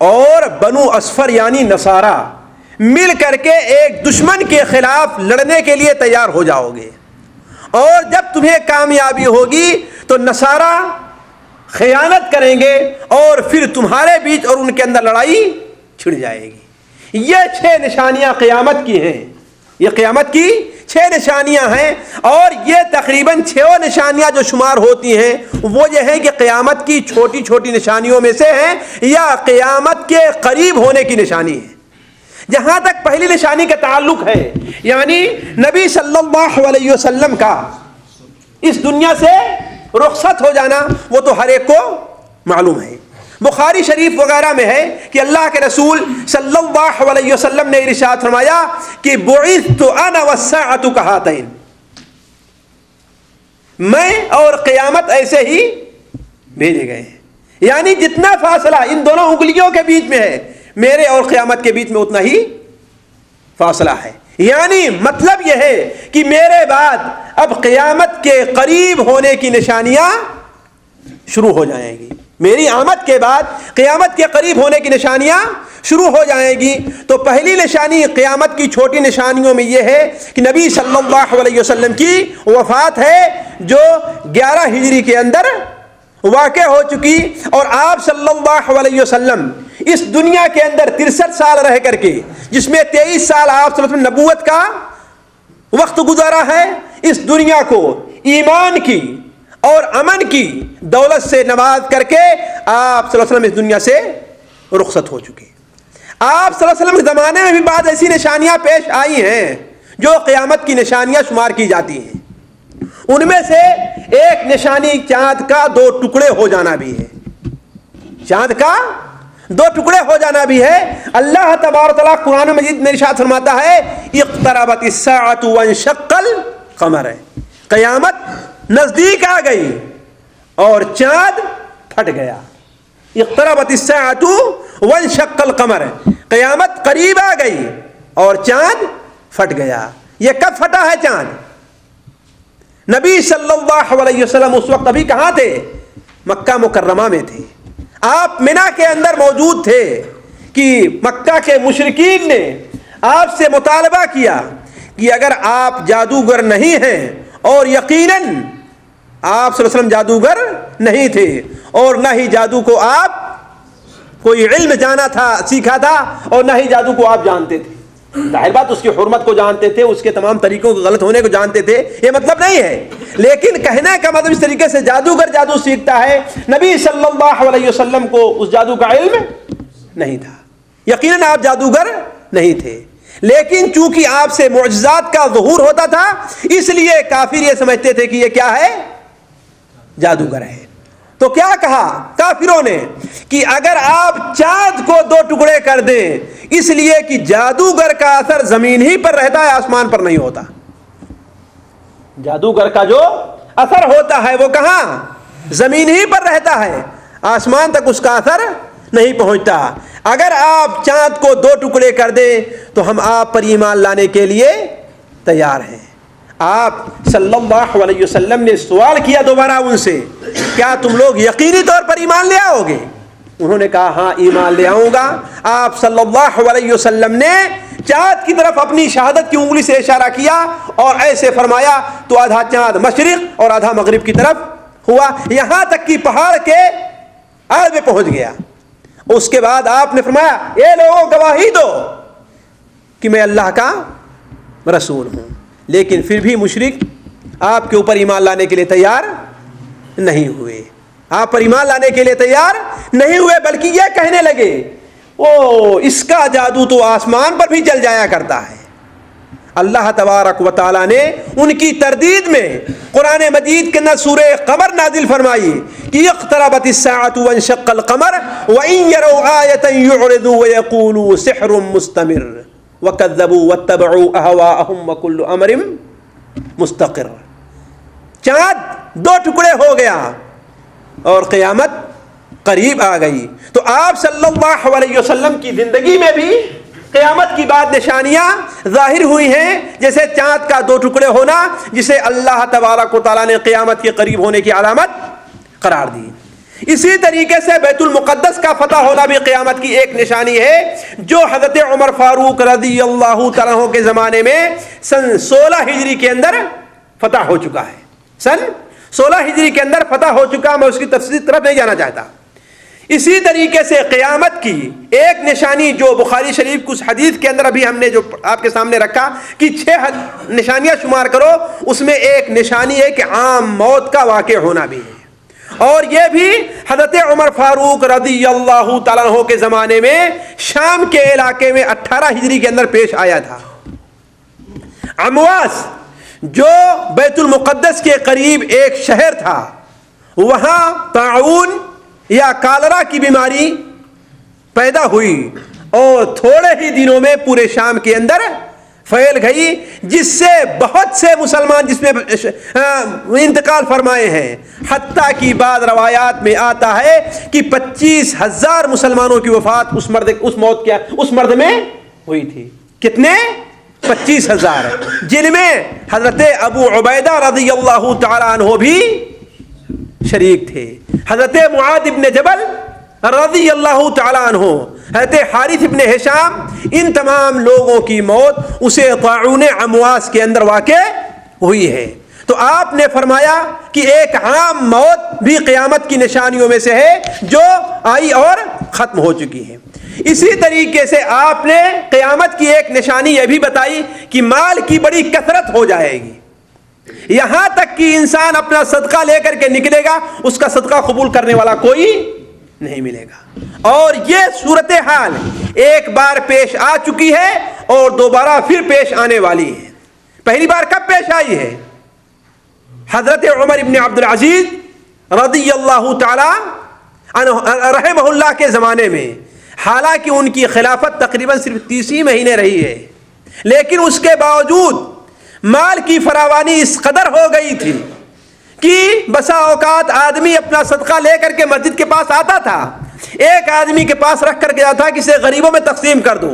اور بنو اصفر یعنی نصارہ مل کر کے ایک دشمن کے خلاف لڑنے کے لیے تیار ہو جاؤ گے، اور جب تمہیں کامیابی ہوگی تو نصارہ خیانت کریں گے اور پھر تمہارے بیچ اور ان کے اندر لڑائی چھڑ جائے گی۔ یہ 6 نشانیاں قیامت کی ہیں، یہ قیامت کی 6 نشانیاں ہیں، اور یہ تقریباً 6 نشانیاں جو شمار ہوتی ہیں وہ یہ ہیں کہ قیامت کی چھوٹی چھوٹی نشانیوں میں سے ہیں یا قیامت کے قریب ہونے کی نشانی ہے۔ جہاں تک پہلی نشانی کا تعلق ہے، یعنی نبی صلی اللہ علیہ وسلم کا اس دنیا سے رخصت ہو جانا، وہ تو ہر ایک کو معلوم ہے۔ بخاری شریف وغیرہ میں ہے کہ اللہ کے رسول صلی اللہ علیہ وسلم نے ارشاد فرمایا کہ بعثت انا والساعۃ کہاتین، میں اور قیامت ایسے ہی بھیجے گئے ہیں، یعنی جتنا فاصلہ ان دونوں انگلیوں کے بیچ میں ہے میرے اور قیامت کے بیچ میں اتنا ہی فاصلہ ہے۔ یعنی مطلب یہ ہے کہ میرے بعد اب قیامت کے قریب ہونے کی نشانیاں شروع ہو جائیں گی، میری آمد کے بعد قیامت کے قریب ہونے کی نشانیاں شروع ہو جائیں گی۔ تو پہلی نشانی قیامت کی چھوٹی نشانیوں میں یہ ہے کہ نبی صلی اللہ علیہ وسلم کی وفات ہے جو 11 ہجری کے اندر واقع ہو چکی، اور آپ صلی اللہ علیہ وسلم اس دنیا کے اندر 63 سال رہ کر کے، جس میں 23 سال آپ صلی اللہ علیہ وسلم نبوت کا وقت گزارا ہے، اس دنیا کو ایمان کی اور امن کی دولت سے نواز کر کے آپ صلی اللہ علیہ وسلم اس دنیا سے رخصت ہو چکے۔ آپ صلی اللہ علیہ وسلم کے زمانے میں بھی بعض ایسی نشانیاں پیش آئی ہیں جو قیامت کی نشانیاں شمار کی جاتی ہیں، ان میں سے ایک نشانی چاند کا 2 ٹکڑے ہو جانا بھی ہے، چاند کا 2 ٹکڑے ہو جانا بھی ہے۔ اللہ تبارک و تعالیٰ قرآن مجید میں ارشاد فرماتا ہے اقتربت الساعۃ وانشق القمر، قیامت نزدیک آ گئی اور چاند پھٹ گیا۔ اقتربت الساعۃ وانشق القمر، قیامت قریب آ گئی اور چاند پھٹ گیا۔ یہ کب پھٹا ہے چاند؟ نبی صلی اللہ علیہ وسلم اس وقت ابھی کہاں تھے؟ مکہ مکرمہ میں تھے، آپ منا کے اندر موجود تھے کہ مکہ کے مشرکین نے آپ سے مطالبہ کیا کہ اگر آپ جادوگر نہیں ہیں، اور یقیناً آپ صلی اللہ علیہ وسلم جادوگر نہیں تھے اور نہ ہی جادو کو آپ کوئی علم جانا تھا، سیکھا تھا، اور نہ ہی جادو کو آپ جانتے تھے، ظاہر بات اس کی حرمت کو جانتے تھے، اس کے تمام طریقوں کو غلط ہونے کو جانتے تھے، یہ مطلب نہیں ہے، لیکن کہنے کا مطلب اس طریقے سے جادوگر جادو سیکھتا ہے، نبی صلی اللہ علیہ وسلم کو اس جادو کا علم نہیں تھا، یقیناً آپ جادوگر نہیں تھے، لیکن چونکہ آپ سے معجزات کا ظہور ہوتا تھا اس لیے کافر یہ سمجھتے تھے کہ یہ کیا ہے؟ جادوگر ہے۔ تو کیا کہا کافروں نے کہ اگر آپ چاند کو 2 ٹکڑے کر دیں، اس لیے کہ جادوگر کا اثر زمین ہی پر رہتا ہے، آسمان پر نہیں ہوتا، جادوگر کا جو اثر ہوتا ہے وہ کہاں؟ زمین ہی پر رہتا ہے، آسمان تک اس کا اثر نہیں پہنچتا۔ اگر آپ چاند کو 2 ٹکڑے کر دیں تو ہم آپ پر ایمان لانے کے لیے تیار ہیں۔ آپ صلی اللہ علیہ وسلم نے سوال کیا دوبارہ ان سے، کیا تم لوگ یقینی طور پر ایمان لے آؤ گے؟ انہوں نے کہا ہاں ایمان لے آؤں گا۔ آپ صلی اللہ علیہ وسلم نے چاند کی طرف اپنی شہادت کی انگلی سے اشارہ کیا اور ایسے فرمایا تو آدھا چاند مشرق اور آدھا مغرب کی طرف ہوا، یہاں تک کہ پہاڑ کے آڑ میں پہنچ گیا۔ اس کے بعد آپ نے فرمایا اے لوگوں گواہی دو کہ میں اللہ کا رسول ہوں، لیکن پھر بھی مشرک آپ کے اوپر ایمان لانے کے لیے تیار نہیں ہوئے، آپ پر ایمان لانے کے لیے تیار نہیں ہوئے، بلکہ یہ کہنے لگے او اس کا جادو تو آسمان پر بھی چل جایا کرتا ہے، اللہ تبارک و تعالیٰ نے ان کی تردید میں قرآن مجید کے اندر سورہ قمر نازل فرمائی کہ اقتربت الساعۃ وانشق القمر وإن يروا آیۃ یعرضوا ویقولوا سحر مستمر وکذبوا واتبعوا اہواءہم وکل امر مستقر. چاند 2 ٹکڑے ہو گیا اور قیامت قریب آ گئی. تو آپ صلی اللہ علیہ وسلم کی زندگی میں بھی قیامت کی بعد نشانیاں ظاہر ہوئی ہیں، جیسے چاند کا 2 ٹکڑے ہونا جسے اللہ تبارک و تعالیٰ نے قیامت کے قریب ہونے کی علامت قرار دی. اسی طریقے سے بیت المقدس کا فتح ہونا بھی قیامت کی ایک نشانی ہے، جو حضرت عمر فاروق رضی اللہ تعالیٰ عنہ کے زمانے میں سن 16 ہجری کے اندر فتح ہو چکا ہے. سن 16 ہجری کے اندر فتح ہو چکا. میں اس کی تفصیل طرف نہیں جانا چاہتا. اسی طریقے سے قیامت کی ایک نشانی جو بخاری شریف کچھ حدیث کے اندر ابھی ہم نے جو آپ کے سامنے رکھا کہ 6 نشانیاں شمار کرو، اس میں ایک نشانی ہے کہ عام موت کا واقع ہونا بھی ہے، اور یہ بھی حضرت عمر فاروق رضی اللہ تعالیٰ عنہ کے زمانے میں شام کے علاقے میں 18 ہجری کے اندر پیش آیا تھا. امواس جو بیت المقدس کے قریب ایک شہر تھا، وہاں طاعون یا کالرا کی بیماری پیدا ہوئی اور تھوڑے ہی دنوں میں پورے شام کے اندر پھیل گئی، جس سے بہت سے مسلمان جس میں انتقال فرمائے ہیں. حتیٰ کہ بعض روایات میں آتا ہے کہ 25,000 مسلمانوں کی وفات اس مرد میں ہوئی تھی. کتنے؟ 25,000، جن میں حضرت ابو عبیدہ رضی اللہ تعالیٰ عنہ بھی شریک تھے، حضرت معاذ ابن جبل رضی اللہ تعالیٰ عنہ، حضرت حارث ابن ہشام، ان تمام لوگوں کی موت اسے طاعون امواس کے اندر واقع ہوئی ہے. تو آپ نے فرمایا کہ ایک عام موت بھی قیامت کی نشانیوں میں سے ہے جو آئی اور ختم ہو چکی ہے. اسی طریقے سے آپ نے قیامت کی ایک نشانی یہ بھی بتائی کہ مال کی بڑی کثرت ہو جائے گی، یہاں تک کہ انسان اپنا صدقہ لے کر کے نکلے گا، اس کا صدقہ قبول کرنے والا کوئی نہیں ملے گا. اور یہ صورتحال ایک بار پیش آ چکی ہے اور دوبارہ پھر پیش آنے والی ہے. پہلی بار کب پیش آئی ہے؟ حضرت عمر ابن عبد العزیز رضی اللہ تعالی رحمہ اللہ کے زمانے میں. حالانکہ ان کی خلافت تقریباً صرف 30 مہینے رہی ہے، لیکن اس کے باوجود مال کی فراوانی اس قدر ہو گئی تھی کہ بسا اوقات آدمی اپنا صدقہ لے کر کے مسجد کے پاس آتا تھا، ایک آدمی کے پاس رکھ کر گیا تھا کہ اسے غریبوں میں تقسیم کر دو،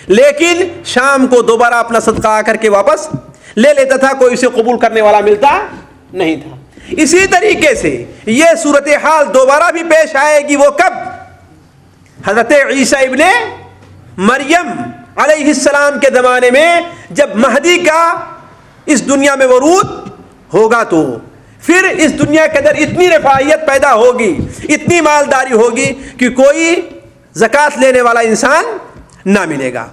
لیکن شام کو دوبارہ اپنا صدقہ آ کر کے واپس لے لیتا تھا، کوئی اسے قبول کرنے والا ملتا نہیں تھا. اسی طریقے سے یہ صورتحال دوبارہ بھی پیش آئے گی. وہ کب؟ حضرت عیسیٰ ابن مریم علیہ السلام کے زمانے میں، جب مہدی کا اس دنیا میں ورود ہوگا تو پھر اس دنیا کے اندر اتنی رفاہیت پیدا ہوگی، اتنی مالداری ہوگی کہ کوئی زکوٰۃ لینے والا انسان نہ ملے گا.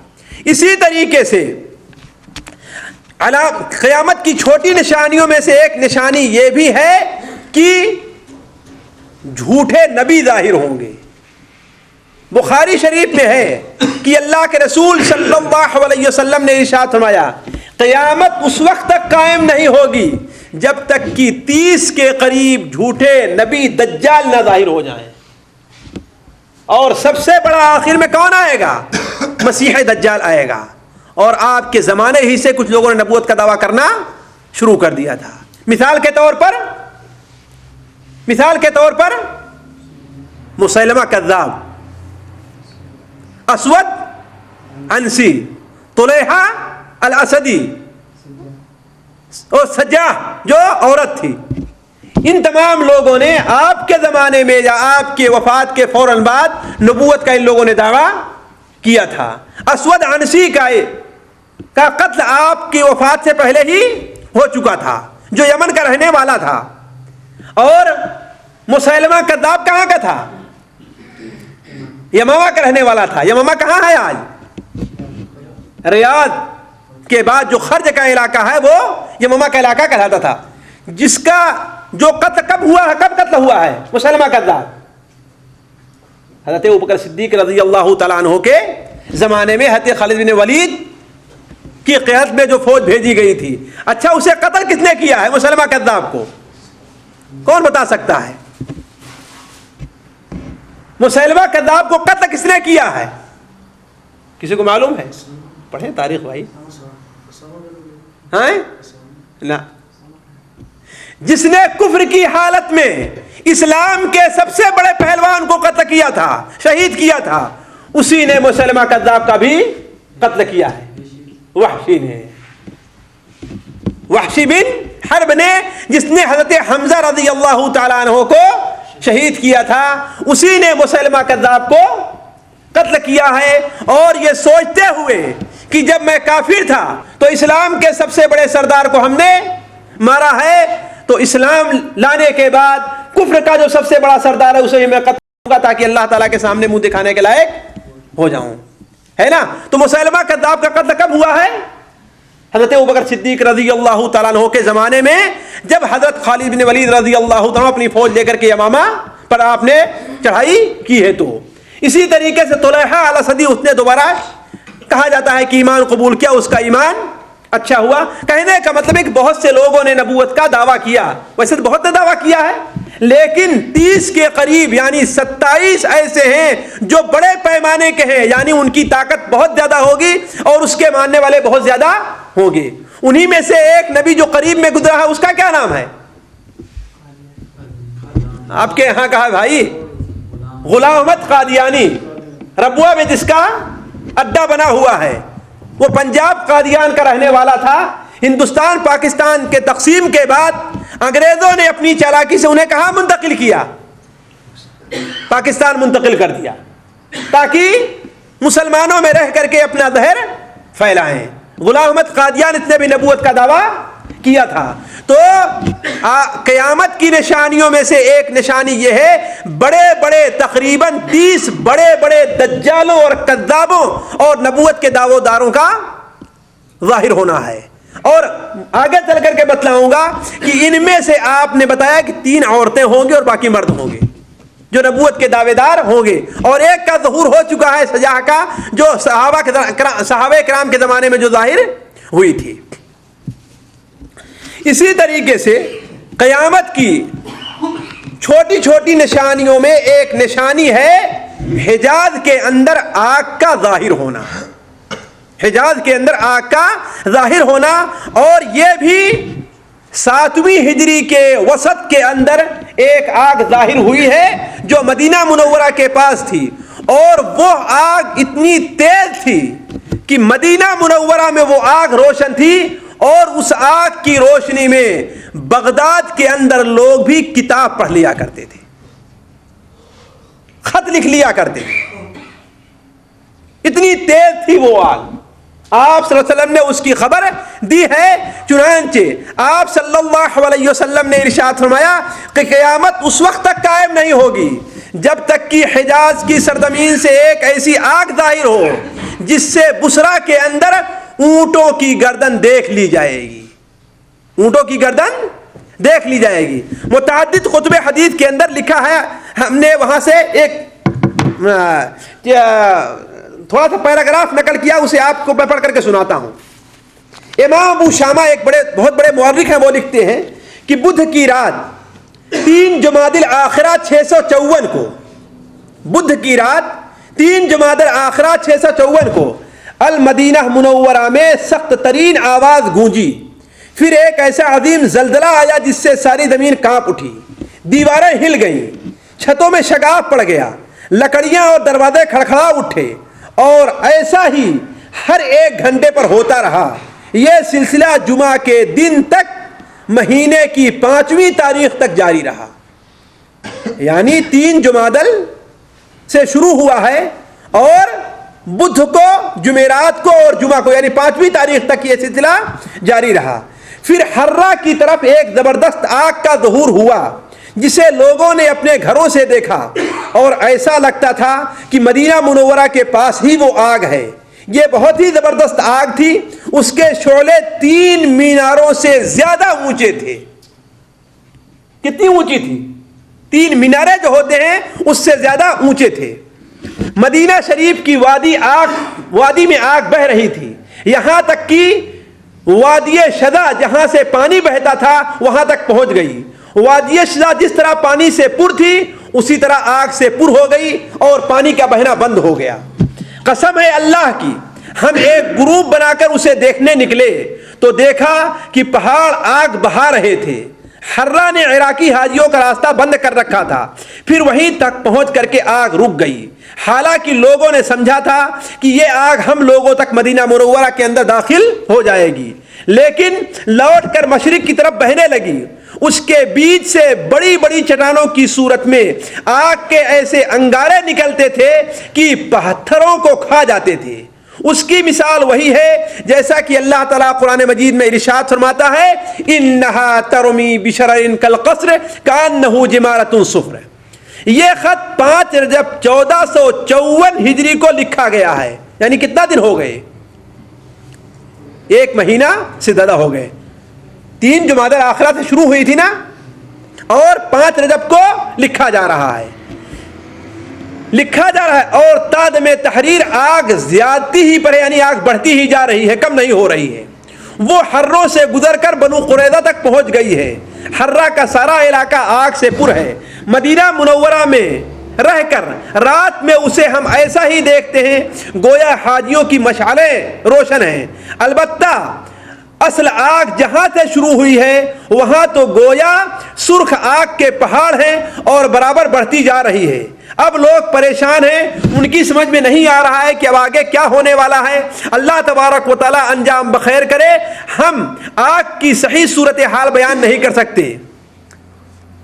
اسی طریقے سے قیامت کی چھوٹی نشانیوں میں سے ایک نشانی یہ بھی ہے کہ جھوٹے نبی ظاہر ہوں گے. بخاری شریف میں ہے کہ اللہ کے رسول صلی اللہ علیہ وسلم نے ارشاد فرمایا قیامت اس وقت تک قائم نہیں ہوگی جب تک کہ 30 کے قریب جھوٹے نبی دجال نہ ظاہر ہو جائیں. اور سب سے بڑا آخر میں کون آئے گا؟ مسیح دجال آئے گا. اور آپ کے زمانے ہی سے کچھ لوگوں نے نبوت کا دعویٰ کرنا شروع کر دیا تھا. مثال کے طور پر مسیلمہ کذاب، اسود عنسی، طلیحہ الاسدی اور سجاح جو عورت تھی. ان تمام لوگوں نے آپ کے زمانے میں یا آپ کے وفات کے فوراً بعد نبوت کا ان لوگوں نے دعویٰ کیا تھا. اسود عنسی کا قتل آپ کی وفات سے پہلے ہی ہو چکا تھا، جو یمن کا رہنے والا تھا. اور مسیلمہ کذاب کہاں کا تھا؟ یمامہ کا رہنے والا تھا. یمامہ کہاں ہے آج؟ ریاض کے بعد جو خرج کا علاقہ ہے وہ یمامہ کا علاقہ کہلاتا تھا. جس کا جو قتل کب قتل ہوا ہے مسیلمہ کذاب؟ حضرت ابوبکر صدیق رضی اللہ تعالیٰ عنہ کے زمانے میں حضرت خالد بن ولید کی قیادت میں جو فوج بھیجی گئی تھی. اچھا اسے قتل کس نے کیا ہے؟ مسلمہ کذاب کو کون بتا سکتا ہے؟ مسلمہ کذاب کو قتل کس نے کیا ہے؟ کسی کو معلوم ہے؟ پڑھیں تاریخ بھائی. ہاں نہ، جس نے کفر کی حالت میں اسلام کے سب سے بڑے پہلوان کو قتل کیا تھا، شہید کیا تھا، اسی نے مسلمہ کذاب کا بھی قتل کیا ہے. وحشی نے، وحشی بن حرب نے، جس نے حضرت حمزہ رضی اللہ تعالیٰ عنہ کو شہید کیا تھا، اسی نے مسلمہ کذاب کو قتل کیا ہے. اور یہ سوچتے ہوئے کہ جب میں کافر تھا تو اسلام کے سب سے بڑے سردار کو ہم نے مارا ہے، تو اسلام لانے کے بعد کفر کا جو سب سے بڑا سردار ہے اسے میں قتل کروں گا تاکہ اللہ تعالیٰ کے سامنے منہ دکھانے کے لائق ہو جاؤں. ہے نا؟ تو مسلمہ کذاب کا قتل کب ہوا ہے؟ حضرت ابوبکر صدیق رضی اللہ تعالیٰ عنہ کے زمانے میں، جب حضرت خالد بن ولید رضی اللہ تعالیٰ اپنی فوج لے کر کے یمامہ پر آپ نے چڑھائی کی ہے. تو اسی طریقے سے طلحہ الاسدی، اس نے دوبارہ کہا جاتا ہے کہ ایمان قبول کیا، اس کا ایمان اچھا ہوا. کہنے کا مطلب ہے کہ بہت سے لوگوں نے نبوت کا دعویٰ کیا، ویسے تو بہت نے دعویٰ کیا ہے، لیکن 30 کے قریب یعنی 27 ایسے ہیں جو بڑے پیمانے کے ہیں، یعنی ان کی طاقت بہت زیادہ ہوگی اور اس کے ماننے والے بہت زیادہ ہوں گے. انہی میں سے ایک نبی جو قریب میں گزرا ہے، اس کا کیا نام ہے؟ آپ کے یہاں کا ہے بھائی، غلام احمد قادیانی، ربوہ میں جس کا اڈا بنا ہوا ہے. وہ پنجاب قادیان کا رہنے والا تھا. ہندوستان پاکستان کے تقسیم کے بعد انگریزوں نے اپنی چالاکی سے انہیں کہاں منتقل کیا؟ پاکستان منتقل کر دیا تاکہ مسلمانوں میں رہ کر کے اپنا زہر پھیلائیں. غلام احمد قادیان اس نے بھی نبوت کا دعویٰ کیا تھا. تو قیامت کی نشانیوں میں سے ایک نشانی یہ ہے، بڑے بڑے تقریباً 30 بڑے بڑے دجالوں اور کذابوں اور نبوت کے دعووں داروں کا ظاہر ہونا ہے. اور آگے چل کر کے بتلاؤں گا کہ ان میں سے آپ نے بتایا کہ 3 عورتیں ہوں گے اور باقی مرد ہوں گے جو نبوت کے دعوے دار ہوں گے، اور ایک کا ظہور ہو چکا ہے سجاہ کا، جو صحابہ کرام کے زمانے میں جو ظاہر ہوئی تھی. اسی طریقے سے قیامت کی چھوٹی چھوٹی نشانیوں میں ایک نشانی ہے حجاز کے اندر آگ کا ظاہر ہونا. حجاز کے اندر آگ کا ظاہر ہونا، اور یہ بھی 7ویں ہجری کے وسط کے اندر ایک آگ ظاہر ہوئی ہے جو مدینہ منورہ کے پاس تھی. اور وہ آگ اتنی تیز تھی کہ مدینہ منورہ میں وہ آگ روشن تھی، اور اس آگ کی روشنی میں بغداد کے اندر لوگ بھی کتاب پڑھ لیا کرتے تھے، خط لکھ لیا کرتے تھے. اتنی تیز تھی وہ آگ. آپ صلی اللہ علیہ وسلم نے اس کی خبر دی ہے. چنانچہ آپ صلی اللہ علیہ وسلم نے ارشاد فرمایا کہ قیامت اس وقت تک قائم نہیں ہوگی جب تک کہ حجاز کی سرزمین سے ایک ایسی آگ ظاہر ہو جس سے بصرہ کے اندر اونٹوں کی گردن دیکھ لی جائے گی. اونٹوں کی گردن دیکھ لی جائے گی. متعدد کتب حدیث کے اندر لکھا ہے، ہم نے وہاں سے ایک تھوڑا سا پیراگراف نقل کیا، اسے آپ کو میں پڑھ کر کے سناتا ہوں. امام ابو شامہ ایک بہت بڑے مورخ ہیں، وہ لکھتے ہیں کہ بدھ کی رات 3 جمادی الاخرہ 654 کو، بدھ کی رات 3 جمادی الاخرہ 654 کو المدینہ منورہ میں سخت ترین آواز گونجی. پھر ایک ایسا عظیم زلزلہ آیا جس سے ساری زمین کانپ اٹھی، دیواریں ہل گئیں، چھتوں میں شگاف پڑ گیا، لکڑیاں اور دروازے کھڑکھڑا اٹھے، اور ایسا ہی ہر 1 گھنٹے پر ہوتا رہا. یہ سلسلہ جمعہ کے دن تک مہینے کی 5ویں تاریخ تک جاری رہا. یعنی 3 جمادی سے شروع ہوا ہے اور بدھ کو، جمعرات کو اور جمعہ کو یعنی 5ویں تاریخ تک یہ سلسلہ جاری رہا. پھر حرہ کی طرف ایک زبردست آگ کا ظہور ہوا جسے لوگوں نے اپنے گھروں سے دیکھا، اور ایسا لگتا تھا کہ مدینہ منورہ کے پاس ہی وہ آگ ہے. یہ بہت ہی زبردست آگ تھی. اس کے شعلے 3 میناروں سے زیادہ اونچے تھے. کتنی اونچی تھی؟ 3 مینارے جو ہوتے ہیں اس سے زیادہ اونچے تھے. مدینہ شریف کی وادی میں آگ بہ رہی تھی. یہاں تک کہ وادی شذا جہاں سے پانی بہتا تھا وہاں تک پہنچ گئی. وادی شذا جس طرح پانی سے پر تھی اسی طرح آگ سے پر ہو گئی اور پانی کا بہنا بند ہو گیا. قسم ہے اللہ کی, ہم ایک گروپ بنا کر اسے دیکھنے نکلے تو دیکھا کہ پہاڑ آگ بہا رہے تھے. حرہ نے عراقی حاجیوں کا راستہ بند کر رکھا تھا. پھر وہیں تک پہنچ کر کے آگ رک گئی. حالانکہ لوگوں نے سمجھا تھا کہ یہ آگ ہم لوگوں تک مدینہ منورہ کے اندر داخل ہو جائے گی, لیکن لوٹ کر مشرق کی طرف بہنے لگی. اس کے بیچ سے بڑی بڑی چٹانوں کی صورت میں آگ کے ایسے انگارے نکلتے تھے کہ پتھروں کو کھا جاتے تھے. اس کی مثال وہی ہے جیسا کہ اللہ تعالیٰ قرآن مجید میں ارشاد فرماتا ہے, انہا ترمی بشرر کالقصر کانہ جمالۃ صفر. یہ خط 5 رجب 1454 ہجری کو لکھا گیا ہے. یعنی کتنا دن ہو گئے؟ 1 مہینہ سے زیادہ ہو گئے. 3 جمادی الاخرہ سے شروع ہوئی تھی نا, اور 5 رجب کو لکھا جا رہا ہے. اور تعداد میں تحریر آگ زیادتی ہی پر ہے, یعنی آگ بڑھتی ہی جا رہی ہے, کم نہیں ہو رہی ہے. وہ حروں سے گزر کر بنو قریظہ تک پہنچ گئی ہے. حرہ کا سارا علاقہ آگ سے پر ہے. مدینہ منورہ میں رہ کر رات میں اسے ہم ایسا ہی دیکھتے ہیں گویا حاجیوں کی مشعلیں روشن ہیں. البتہ اصل آگ جہاں سے شروع ہوئی ہے وہاں تو گویا سرخ آگ کے پہاڑ ہیں اور برابر بڑھتی جا رہی ہے. اب لوگ پریشان ہیں, ان کی سمجھ میں نہیں آ رہا ہے کہ اب آگے کیا ہونے والا ہے. اللہ تبارک و تعالی انجام بخیر کرے. ہم آگ کی صحیح صورتحال بیان نہیں کر سکتے,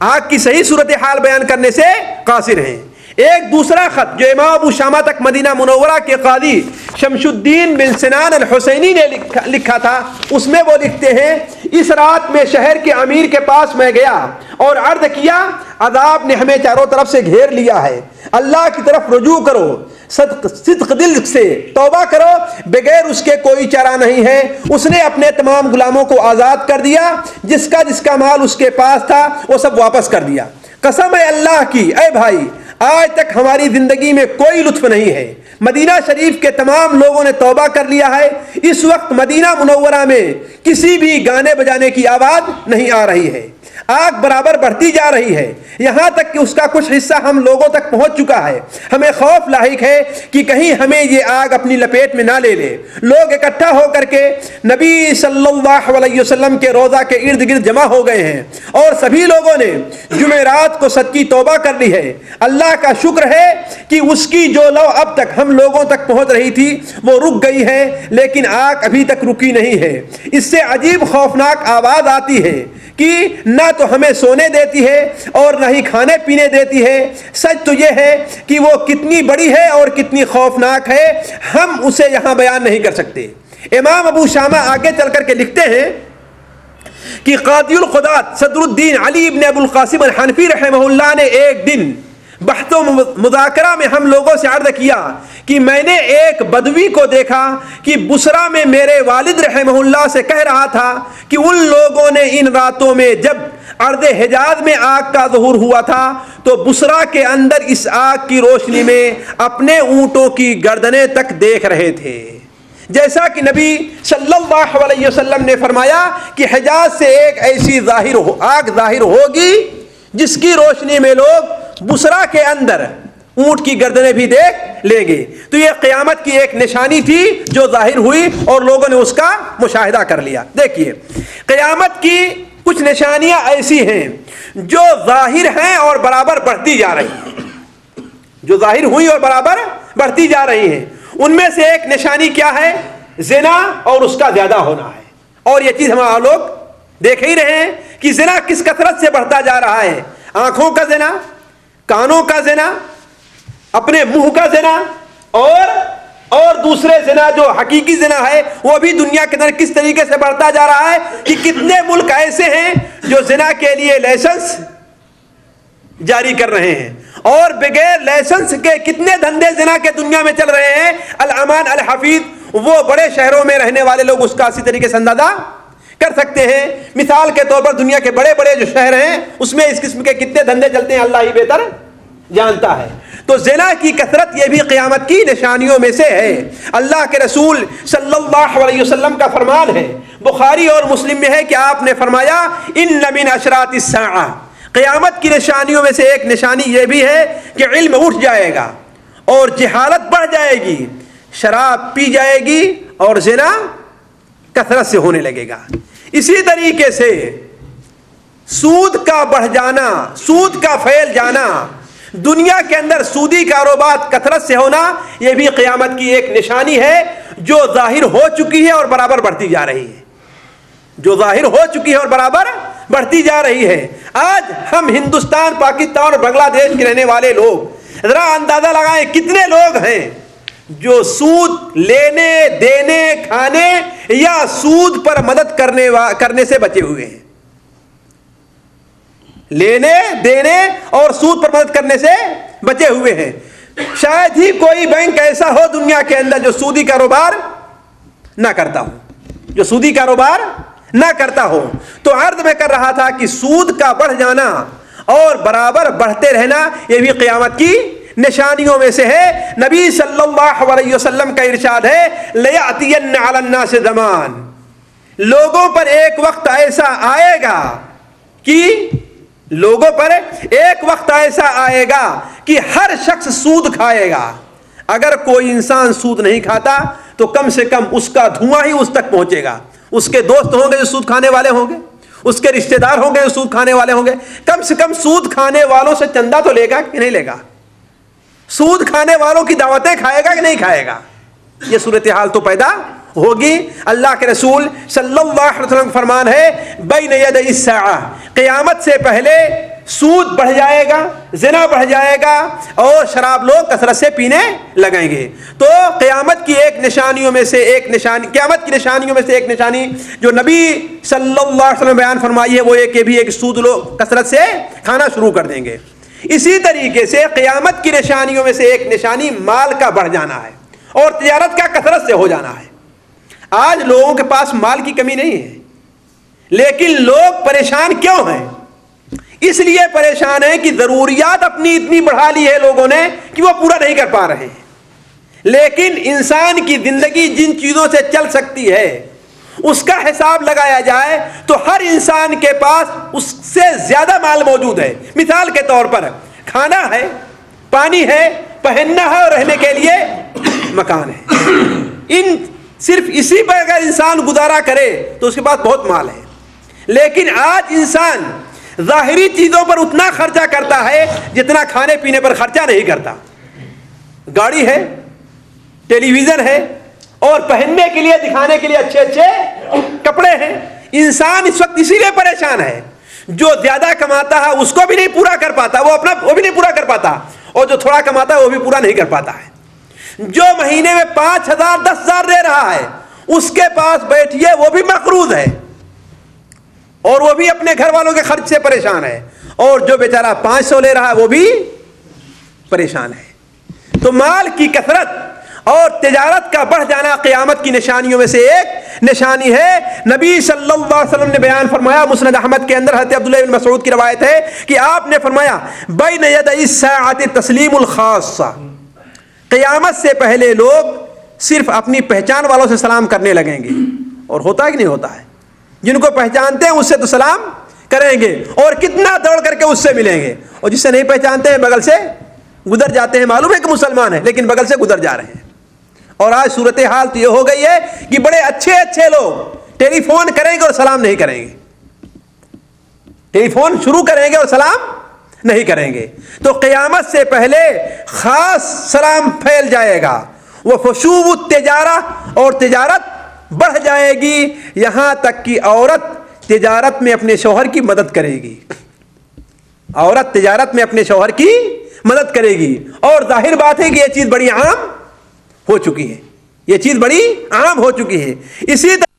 آگ کی صحیح صورتحال بیان کرنے سے قاصر ہیں. ایک دوسرا خط جو امام ابو شامہ تک مدینہ منورہ کے قاضی شمس الدین بن سنان الحسینی نے لکھا تھا, اس میں وہ لکھتے ہیں, اس رات میں شہر کے امیر کے پاس میں گیا اور عرض کیا, عذاب نے ہمیں چاروں طرف سے گھیر لیا ہے, اللہ کی طرف رجوع کرو, صدق دل سے توبہ کرو, بغیر اس کے کوئی چارہ نہیں ہے. اس نے اپنے تمام غلاموں کو آزاد کر دیا, جس کا مال اس کے پاس تھا وہ سب واپس کر دیا. قسم ہے اللہ کی اے بھائی, آج تک ہماری زندگی میں کوئی لطف نہیں ہے. مدینہ شریف کے تمام لوگوں نے توبہ کر لیا ہے. اس وقت مدینہ منورہ میں کسی بھی گانے بجانے کی آواز نہیں آ رہی ہے. آگ برابر بڑھتی جا رہی ہے, یہاں تک کہ اس کا کچھ حصہ ہم لوگوں تک پہنچ چکا ہے. ہمیں خوف لاحق ہے کہ کہیں ہمیں یہ آگ اپنی لپیٹ میں نہ لے لے. لوگ اکٹھا ہو کر کے نبی صلی اللہ علیہ وسلم کے روضہ کے ارد گرد جمع ہو گئے ہیں, اور سبھی لوگوں نے جمعرات کو صدقی توبہ کر لی ہے. اللہ کا شکر ہے کہ اس کی جو لو اب تک ہم لوگوں تک پہنچ رہی تھی وہ رک گئی ہے, لیکن آگ ابھی تک رکی نہیں ہے. اس سے عجیب خوفناک آواز آتی ہے کہ نہ تو ہمیں سونے دیتی ہے اور نہ ہی کھانے پینے دیتی ہے. سچ تو یہ ہے کہ وہ کتنی بڑی ہے اور کتنی خوفناک ہے, ہم اسے یہاں بیان نہیں کر سکتے. امام ابو شامہ آگے چل کر کے لکھتے ہیں کہ قاضی القضات صدر الدین علی ابن ابو القاسم الحنفی رحمہ اللہ نے ایک دن بحث و مذاکرہ میں ہم لوگوں سے عرض کیا کہ میں نے ایک بدوی کو دیکھا کہ بصرہ میں میرے والد رحمہ اللہ سے کہہ رہا تھا کہ ان لوگوں نے ان راتوں میں جب ارض حجاز میں آگ کا ظہور ہوا تھا تو بصرہ کے اندر اس آگ کی روشنی میں اپنے اونٹوں کی گردنیں تک دیکھ رہے تھے. جیسا کہ نبی صلی اللہ علیہ وسلم نے فرمایا کہ حجاز سے ایک ایسی آگ ظاہر ہوگی جس کی روشنی میں لوگ بصرہ کے اندر اونٹ کی گردنیں بھی دیکھ لیں گے. تو یہ قیامت کی ایک نشانی تھی جو ظاہر ہوئی اور لوگوں نے اس کا مشاہدہ کر لیا. دیکھیے, قیامت کی کچھ نشانیاں ایسی ہیں جو ظاہر ہیں اور برابر بڑھتی جا رہی ہیں, جو ظاہر ہوئی اور برابر بڑھتی جا رہی ہیں. ان میں سے ایک نشانی کیا ہے؟ زنا اور اس کا زیادہ ہونا ہے. اور یہ چیز ہم لوگ دیکھ ہی رہے ہیں کہ زنا کس کثرت سے بڑھتا جا رہا ہے. آنکھوں کا زنا, کانوں کا زنا, اپنے منہ کا زنا, اور دوسرے زنا جو حقیقی زنا ہے وہ بھی دنیا کے اندر کس طریقے سے بڑھتا جا رہا ہے کہ کتنے ملک ایسے ہیں جو زنا کے لیے لائسنس جاری کر رہے ہیں, اور بغیر لائسنس کے کتنے دھندے زنا کے دنیا میں چل رہے ہیں. الامان الحفیظ, وہ بڑے شہروں میں رہنے والے لوگ اس کا اسی طریقے سے اندازہ کر سکتے ہیں. مثال کے طور پر دنیا کے بڑے بڑے جو شہر ہیں اس میں اس قسم کے کتنے دھندے چلتے ہیں اللہ ہی بہتر جانتا ہے. تو زنا کی کثرت یہ بھی قیامت کی نشانیوں میں سے ہے. اللہ کے رسول صلی اللہ علیہ وسلم کا فرمان ہے, بخاری اور مسلم میں ہے کہ آپ نے فرمایا ان من اشراط الساعہ, قیامت کی نشانیوں میں سے ایک نشانی یہ بھی ہے کہ علم اٹھ جائے گا اور جہالت بڑھ جائے گی, شراب پی جائے گی اور زنا کثرت سے ہونے لگے گا. اسی طریقے سے سود کا بڑھ جانا, سود کا پھیل جانا, دنیا کے اندر سودی کاروبار کثرت سے ہونا, یہ بھی قیامت کی ایک نشانی ہے جو ظاہر ہو چکی ہے اور برابر بڑھتی جا رہی ہے, جو ظاہر ہو چکی ہے اور برابر بڑھتی جا رہی ہے. آج ہم ہندوستان, پاکستان اور بنگلہ دیش کے رہنے والے لوگ ذرا اندازہ لگائیں کتنے لوگ ہیں جو سود لینے, دینے, کھانے یا سود پر مدد کرنے سے بچے ہوئے ہیں. لینے, دینے اور سود پر مدد کرنے سے بچے ہوئے ہیں. شاید ہی کوئی بینک ایسا ہو دنیا کے اندر جو سودی کاروبار نہ کرتا ہو, جو سودی کاروبار نہ کرتا ہو. تو عرض میں کر رہا تھا کہ سود کا بڑھ جانا اور برابر بڑھتے رہنا یہ بھی قیامت کی نشانیوں میں سے ہے. نبی صلی اللہ علیہ وسلم کا ارشاد ہے لَيَأْتِيَنَّ عَلَى النَّاسِ زمان, لوگوں پر ایک وقت ایسا آئے گا کہ لوگوں پر ایک وقت ایسا آئے گا کہ ہر شخص سود کھائے گا. اگر کوئی انسان سود نہیں کھاتا تو کم سے کم اس کا دھواں ہی اس تک پہنچے گا. اس کے دوست ہوں گے جو سود کھانے والے ہوں گے, اس کے رشتہ دار ہوں گے جو سود کھانے والے ہوں گے. کم سے کم سود کھانے والوں سے چندہ تو لے گا کہ نہیں لے گا, سود کھانے والوں کی دعوتیں کھائے گا کہ نہیں کھائے گا. یہ صورتحال تو پیدا ہوگی. اللہ کے رسول صلی اللہ علیہ وسلم کا فرمان ہے بین یدی الساعہ, قیامت سے پہلے سود بڑھ جائے گا, زنا بڑھ جائے گا اور شراب لوگ کثرت سے پینے لگیں گے. تو قیامت کی ایک نشانیوں میں سے ایک نشانی, قیامت کی نشانیوں میں سے ایک نشانی جو نبی صلی اللہ علیہ وسلم بیان فرمائی ہے وہ ایک بھی ایک سود لوگ کثرت سے کھانا شروع کر دیں گے. اسی طریقے سے قیامت کی نشانیوں میں سے ایک نشانی مال کا بڑھ جانا ہے اور تجارت کا کثرت سے ہو جانا ہے. آج لوگوں کے پاس مال کی کمی نہیں ہے, لیکن لوگ پریشان کیوں ہیں؟ اس لیے پریشان ہیں کہ ضروریات اپنی اتنی بڑھا لی ہے لوگوں نے کہ وہ پورا نہیں کر پا رہے ہیں. لیکن انسان کی زندگی جن چیزوں سے چل سکتی ہے اس کا حساب لگایا جائے تو ہر انسان کے پاس اس سے زیادہ مال موجود ہے. مثال کے طور پر کھانا ہے, پانی ہے, پہننا ہے اور رہنے کے لیے مکان ہے. ان صرف اسی پر اگر انسان گزارا کرے تو اس کے پاس بہت مال ہے. لیکن آج انسان ظاہری چیزوں پر اتنا خرچہ کرتا ہے جتنا کھانے پینے پر خرچہ نہیں کرتا. گاڑی ہے, ٹیلی ویژن ہے اور پہننے کے لیے, دکھانے کے لیے اچھے اچھے کپڑے ہیں. انسان اس وقت اسی لیے پریشان ہے, جو زیادہ کماتا ہے اس کو بھی نہیں پورا کر پاتا, وہ بھی نہیں پورا کر پاتا, اور جو تھوڑا کماتا ہے وہ بھی پورا نہیں کر پاتا ہے. جو مہینے میں 5,000 10,000 دے رہا ہے اس کے پاس بیٹھیے وہ بھی مقروض ہے اور وہ بھی اپنے گھر والوں کے خرچ سے پریشان ہے, اور جو بیچارہ 500 لے رہا ہے وہ بھی پریشان ہے. تو مال کی کثرت اور تجارت کا بڑھ جانا قیامت کی نشانیوں میں سے ایک نشانی ہے. نبی صلی اللہ علیہ وسلم نے بیان فرمایا, مسند احمد کے اندر حضرت عبداللہ بن مسعود کی روایت ہے کہ آپ نے فرمایا بین یدی الساعۃ تسلیم الخاصہ, قیامت سے پہلے لوگ صرف اپنی پہچان والوں سے سلام کرنے لگیں گے. اور ہوتا ہے کہ نہیں ہوتا ہے, جن کو پہچانتے ہیں اس سے تو سلام کریں گے اور کتنا دوڑ کر کے اس سے ملیں گے, اور جس سے نہیں پہچانتے ہیں بغل سے گزر جاتے ہیں. معلوم ہے کہ مسلمان ہیں لیکن بغل سے گزر جا رہے ہیں. اور آج صورتحال تو یہ ہو گئی ہے کہ بڑے اچھے اچھے لوگ ٹیلی فون کریں گے اور سلام نہیں کریں گے, ٹیلی فون شروع کریں گے اور سلام نہیں کریں گے. تو قیامت سے پہلے خاص سلام پھیل جائے گا. وہ فشوب التجارہ, اور تجارت بڑھ جائے گی, یہاں تک کہ عورت تجارت میں اپنے شوہر کی مدد کرے گی, عورت تجارت میں اپنے شوہر کی مدد کرے گی. اور ظاہر بات ہے کہ یہ چیز بڑی عام ہو چکی ہے, یہ چیز بڑی عام ہو چکی ہے. اسی طرح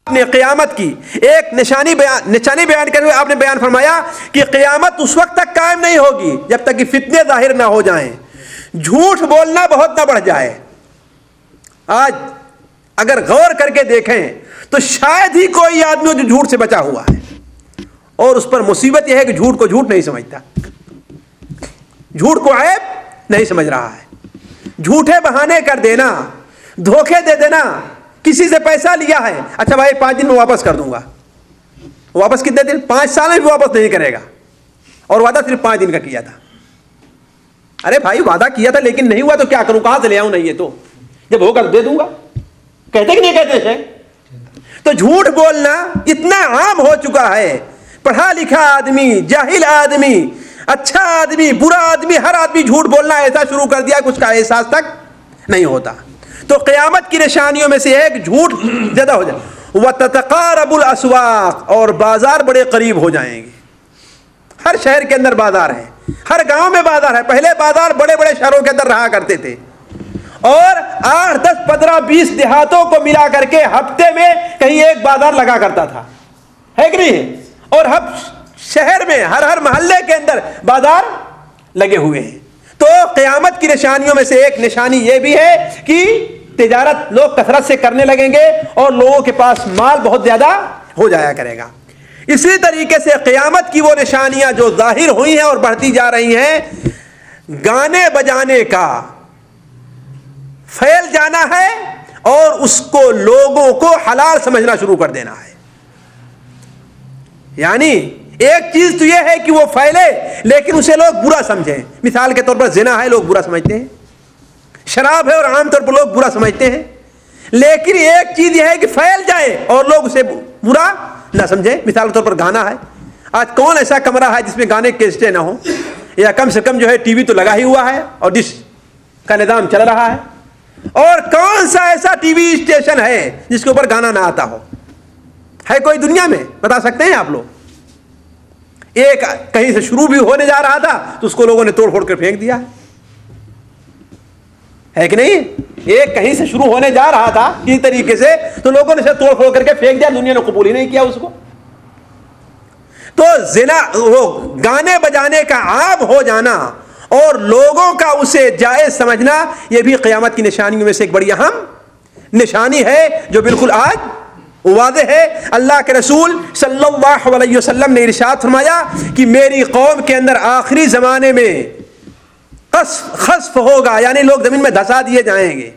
آپ نے قیامت کی ایک نشانی بیان کرتے ہوئے آپ نے بیان فرمایا کہ قیامت اس وقت تک قائم نہیں ہوگی جب تک کہ فتنے ظاہر نہ ہو جائیں, جھوٹ بولنا بہت نہ بڑھ جائے. آج اگر غور کر کے دیکھیں تو شاید ہی کوئی آدمی جو جھوٹ سے بچا ہوا ہے, اور اس پر مصیبت یہ ہے کہ جھوٹ کو جھوٹ نہیں سمجھتا, جھوٹ کو عیب نہیں سمجھ رہا ہے. جھوٹے بہانے کر دینا, دھوکے دے دینا. کسی سے پیسہ لیا ہے, اچھا بھائی 5 دن میں واپس کر دوں گا. واپس کتنے دن؟ 5 سال میں بھی واپس نہیں کرے گا, اور وعدہ صرف 5 دن کا کیا تھا. ارے بھائی وعدہ کیا تھا لیکن نہیں ہوا تو کیا کروں, کہاں سے لے آؤں؟ نہیں, یہ تو جب ہوگا تو دے دوں گا. کہتے کہ نہیں کہتے ہیں؟ تو جھوٹ بولنا اتنا عام ہو چکا ہے. پڑھا لکھا آدمی, جاہل آدمی, اچھا آدمی, برا آدمی, ہر آدمی جھوٹ بولنا ایسا شروع کر دیا کہ اس کا احساس تک نہیں ہوتا. تو قیامت کی نشانیوں میں سے ایک جھوٹ زیادہ ہو جائے. وَتَتَقَارَبُ الْأَسْوَاقُ, اور بازار بڑے قریب ہو جائیں گے. ہر شہر کے اندر بازار ہے, ہر گاؤں میں بازار ہے. پہلے بازار بڑے بڑے شہروں کے اندر رہا کرتے تھے, اور 8, 10, 15, 20 دیہاتوں کو ملا کر کے ہفتے میں کہیں ایک بازار لگا کرتا تھا, ہے کہ نہیں؟ اور ہر شہر میں ہر محلے کے اندر بازار لگے ہوئے ہیں. تو قیامت کی نشانیوں میں سے ایک نشانی یہ بھی ہے کہ تجارت لوگ کثرت سے کرنے لگیں گے, اور لوگوں کے پاس مال بہت زیادہ ہو جایا کرے گا. اسی طریقے سے قیامت کی وہ نشانیاں جو ظاہر ہوئی ہیں اور بڑھتی جا رہی ہیں, گانے بجانے کا پھیل جانا ہے, اور اس کو لوگوں کو حلال سمجھنا شروع کر دینا ہے. یعنی ایک چیز تو یہ ہے کہ وہ پھیلے لیکن اسے لوگ برا سمجھیں. مثال کے طور پر زنا ہے, لوگ برا سمجھتے ہیں. شراب ہے, اور عام طور پر لوگ برا سمجھتے ہیں. لیکن ایک چیز یہ ہے کہ پھیل جائے اور لوگ اسے برا نہ سمجھیں. مثال کے طور پر گانا ہے. آج کون ایسا کمرہ ہے جس میں گانے کے کیسٹیں نہ ہوں, یا کم سے کم جو ہے ٹی وی تو لگا ہی ہوا ہے اور ڈش کا نظام چل رہا ہے. اور کون سا ایسا ٹی وی اسٹیشن ہے جس کے اوپر گانا نہ آتا ہو؟ ہے کوئی دنیا میں؟ بتا سکتے ہیں آپ لوگ؟ ایک کہیں سے شروع بھی ہونے جا رہا تھا تو اس کو لوگوں نے توڑ پھوڑ کر پھینک دیا ہے کہ نہیں؟ ایک کہیں سے شروع ہونے جا رہا تھا اسی طریقے سے, تو لوگوں نے اسے توڑ پھوڑ کر کے پھینک دیا, دنیا نے قبول ہی نہیں کیا اس کو. تو زنا, وہ گانے بجانے کا عام ہو جانا اور لوگوں کا اسے جائز سمجھنا, یہ بھی قیامت کی نشانیوں میں سے ایک بڑی اہم نشانی ہے جو بالکل آج واضح ہے. اللہ کے رسول صلی اللہ علیہ وسلم نے ارشاد فرمایا کہ میری قوم کے اندر آخری زمانے میں خسف ہوگا, یعنی لوگ زمین میں دھسا دیے جائیں گے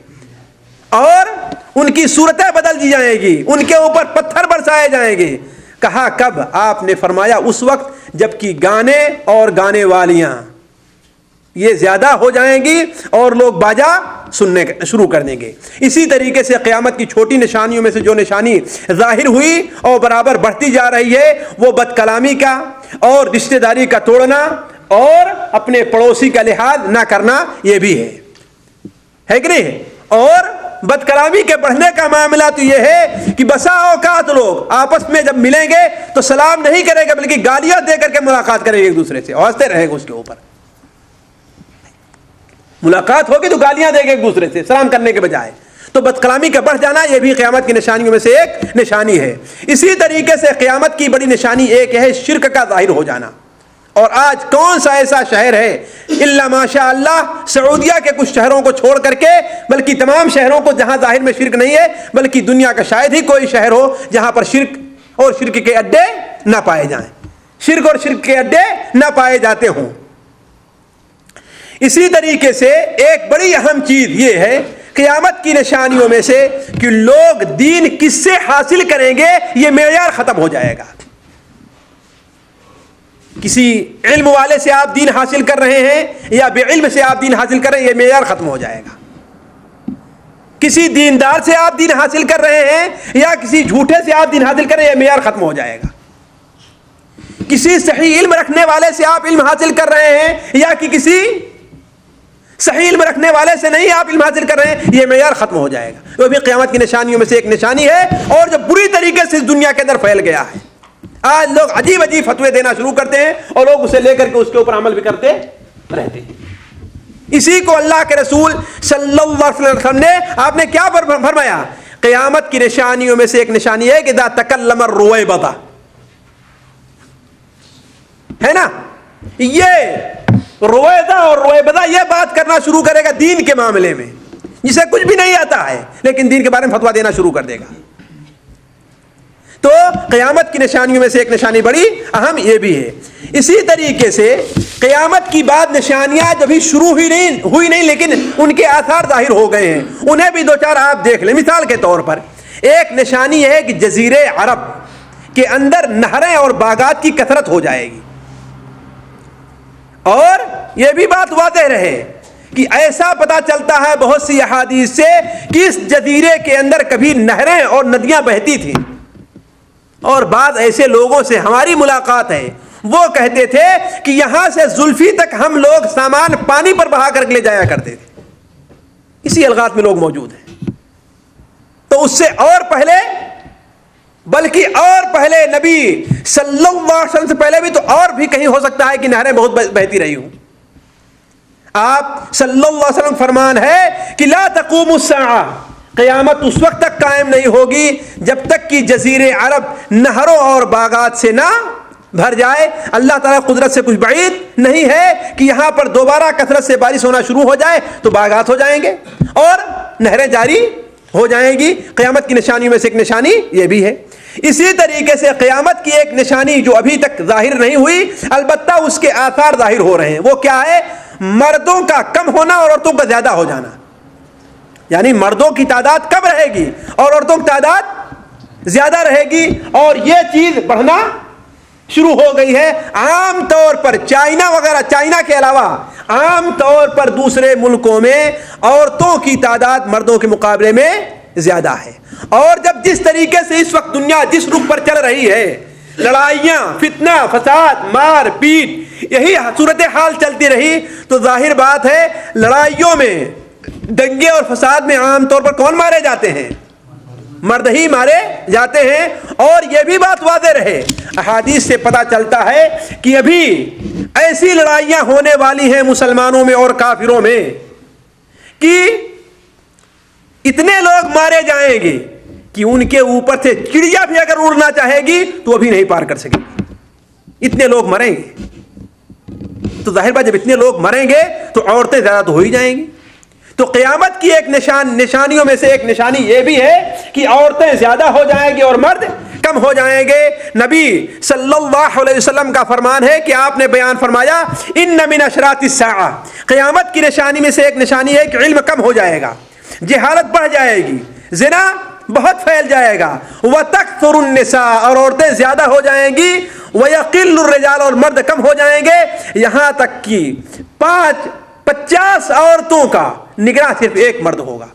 اور ان کی صورتیں بدل دی جائیں گی, ان کے اوپر پتھر برسائے جائیں گے. کہا کب؟ آپ نے فرمایا اس وقت جب کہ گانے اور گانے والیاں یہ زیادہ ہو جائیں گی اور لوگ باجا سننے شروع کر دیں گے. اسی طریقے سے قیامت کی چھوٹی نشانیوں میں سے جو نشانی ظاہر ہوئی اور برابر بڑھتی جا رہی ہے وہ بد کلامی کا اور رشتہ داری کا توڑنا اور اپنے پڑوسی کا لحاظ نہ کرنا, یہ بھی ہے کہ نہیں؟ اور بد کلامی کے بڑھنے کا معاملہ تو یہ ہے کہ بسا اوقات لوگ آپس میں جب ملیں گے تو سلام نہیں کرے گا بلکہ گالیاں دے کر کے ملاقات کریں گے ایک دوسرے سے, ہنستے رہے گا اس کے اوپر. ملاقات ہوگی تو گالیاں دے گے ایک دوسرے سے سلام کرنے کے بجائے. تو بد کلامی کا بڑھ جانا یہ بھی قیامت کی نشانیوں میں سے ایک نشانی ہے. اسی طریقے سے قیامت کی بڑی نشانی ایک ہے شرک کا ظاہر ہو جانا. اور آج کون سا ایسا شہر ہے الا ماشاء اللہ سعودیہ کے کچھ شہروں کو چھوڑ کر کے, بلکہ تمام شہروں کو جہاں ظاہر میں شرک نہیں ہے, بلکہ دنیا کا شاید ہی کوئی شہر ہو جہاں پر شرک اور شرک کے اڈے نہ پائے جائیں, شرک اور شرک کے اڈے نہ پائے جاتے ہوں. اسی طریقے سے ایک بڑی اہم چیز یہ ہے قیامت کی نشانیوں میں سے کہ لوگ دین کس سے حاصل کریں گے یہ معیار ختم ہو جائے گا. کسی علم والے سے آپ دین حاصل کر رہے ہیں یا بے علم سے آپ دین حاصل کر رہے ہیں, یہ معیار ختم ہو جائے گا. کسی دیندار سے آپ دین حاصل کر رہے ہیں یا کسی جھوٹے سے آپ دین حاصل کر رہے ہیں, یہ معیار ختم ہو جائے گا. کسی صحیح علم رکھنے والے سے آپ علم حاصل کر رہے ہیں یا کہ کسی صحیح علم رکھنے والے سے نہیں آپ علم حاصل کر رہے ہیں, یہ معیار ختم ہو جائے گا. وہ بھی قیامت کی نشانیوں میں سے ایک نشانی ہے اور جو بری طریقے سے اس دنیا کے اندر پھیل گیا ہے. آج لوگ عجیب عجیب فتوے دینا شروع کرتے ہیں اور لوگ اسے لے کر کے اس کے اوپر عمل بھی کرتے رہتے ہیں. اسی کو اللہ کے رسول صلی اللہ علیہ وسلم نے آپ نے کیا فرمایا؟ قیامت کی نشانیوں میں سے ایک نشانی ہے کہ اذا تکلم الرویبضہ, ہے نا, یہ رویدہ اور رویبضہ یہ بات کرنا شروع کرے گا دین کے معاملے میں, جسے کچھ بھی نہیں آتا ہے لیکن دین کے بارے میں فتویٰ دینا شروع کر دے گا. تو قیامت کی نشانیوں میں سے ایک نشانی بڑی اہم یہ بھی ہے. اسی طریقے سے قیامت کی بعد نشانیاں جبھی شروع ہوئی نہیں لیکن ان کے آثار ظاہر ہو گئے ہیں. انہیں بھی دو چار آپ دیکھ لیں. مثال کے طور پر ایک نشانی یہ ہے کہ جزیرے عرب کے اندر نہریں اور باغات کی کثرت ہو جائے گی. اور یہ بھی بات واضح رہے کہ ایسا پتہ چلتا ہے بہت سی احادیث سے کہ اس جزیرے کے اندر کبھی نہریں اور ندیاں بہتی تھیں. اور بعض ایسے لوگوں سے ہماری ملاقات ہے, وہ کہتے تھے کہ یہاں سے زلفی تک ہم لوگ سامان پانی پر بہا کر لے جایا کرتے تھے. اسی الغات میں لوگ موجود ہیں. تو اس سے اور پہلے, بلکہ اور پہلے نبی صلی اللہ علیہ وسلم سے پہلے بھی تو اور بھی کہیں ہو سکتا ہے کہ نہریں بہت بہتی رہی ہوں. آپ صلی اللہ علیہ وسلم فرمان ہے کہ لا تقوم الساعہ, قیامت اس وقت تک قائم نہیں ہوگی جب تک کہ جزیرے عرب نہروں اور باغات سے نہ بھر جائے. اللہ تعالیٰ قدرت سے کچھ بعید نہیں ہے کہ یہاں پر دوبارہ کثرت سے بارش ہونا شروع ہو جائے تو باغات ہو جائیں گے اور نہریں جاری ہو جائیں گی. قیامت کی نشانیوں میں سے ایک نشانی یہ بھی ہے. اسی طریقے سے قیامت کی ایک نشانی جو ابھی تک ظاہر نہیں ہوئی, البتہ اس کے آثار ظاہر ہو رہے ہیں, وہ کیا ہے؟ مردوں کا کم ہونا اور عورتوں کا زیادہ ہو جانا. یعنی مردوں کی تعداد کم رہے گی اور عورتوں کی تعداد زیادہ رہے گی, اور یہ چیز بڑھنا شروع ہو گئی ہے. عام طور پر چائنا وغیرہ, چائنا کے علاوہ عام طور پر دوسرے ملکوں میں عورتوں کی تعداد مردوں کے مقابلے میں زیادہ ہے. اور جب جس طریقے سے اس وقت دنیا جس رخ پر چل رہی ہے, لڑائیاں, فتنہ, فساد, مار پیٹ, یہی صورتحال چلتی رہی, تو ظاہر بات ہے لڑائیوں میں, دنگے اور فساد میں عام طور پر کون مارے جاتے ہیں؟ مرد ہی مارے جاتے ہیں. اور یہ بھی بات واضح رہے, احادیث سے پتہ چلتا ہے کہ ابھی ایسی لڑائیاں ہونے والی ہیں مسلمانوں میں اور کافروں میں کہ اتنے لوگ مارے جائیں گے کہ ان کے اوپر سے چڑیا بھی اگر اڑنا چاہے گی تو وہ بھی نہیں پار کر سکے گی. اتنے لوگ مریں گے. تو ظاہر بات جب اتنے لوگ مریں گے تو عورتیں زیادہ تو ہو ہی جائیں گی. تو قیامت کی ایک نشانیوں میں سے ایک نشانی یہ بھی ہے کہ عورتیں زیادہ ہو جائیں گی اور مرد کم ہو جائیں گے. نبی صلی اللہ علیہ وسلم کا فرمان ہے کہ آپ نے بیان فرمایا ان من اشراط الساعہ, قیامت کی نشانی میں سے ایک نشانی ہے کہ علم کم ہو جائے گا, جہالت بڑھ جائے گی, زنا بہت پھیل جائے گا, وتکثر النساء, اور عورتیں زیادہ ہو جائیں گی, ویقل الرجال, اور مرد کم ہو جائیں گے, یہاں تک کہ 50 عورتوں کا نگراں صرف ایک مرد ہوگا.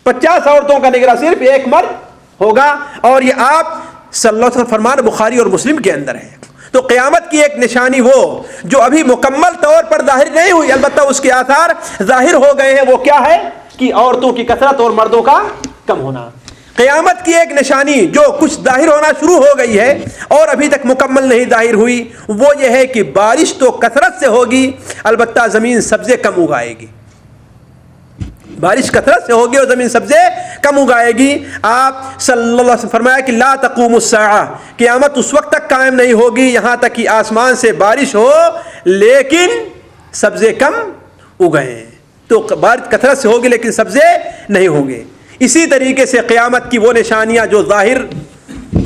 50 عورتوں کا نگراں صرف ایک مرد ہوگا. اور یہ آپ صلی اللہ علیہ وسلم فرمان بخاری اور مسلم کے اندر ہے. تو قیامت کی ایک نشانی وہ جو ابھی مکمل طور پر ظاہر نہیں ہوئی, البتہ اس کے آثار ظاہر ہو گئے ہیں, وہ کیا ہے کہ عورتوں کی کثرت اور مردوں کا کم ہونا. قیامت کی ایک نشانی جو کچھ ظاہر ہونا شروع ہو گئی ہے اور ابھی تک مکمل نہیں ظاہر ہوئی, وہ یہ ہے کہ بارش تو کثرت سے ہوگی, البتہ زمین سبزے کم اگائے گی. بارش کثرت سے ہوگی اور زمین سبزے کم اگائے گی. آپ صلی اللہ علیہ وسلم فرمایا کہ لا تقوم الساعہ, قیامت اس وقت تک قائم نہیں ہوگی یہاں تک کہ آسمان سے بارش ہو لیکن سبزے کم اگائیں. تو بارش کثرت سے ہوگی لیکن سبزے نہیں ہوں گے. اسی طریقے سے قیامت کی وہ نشانیاں جو ظاہر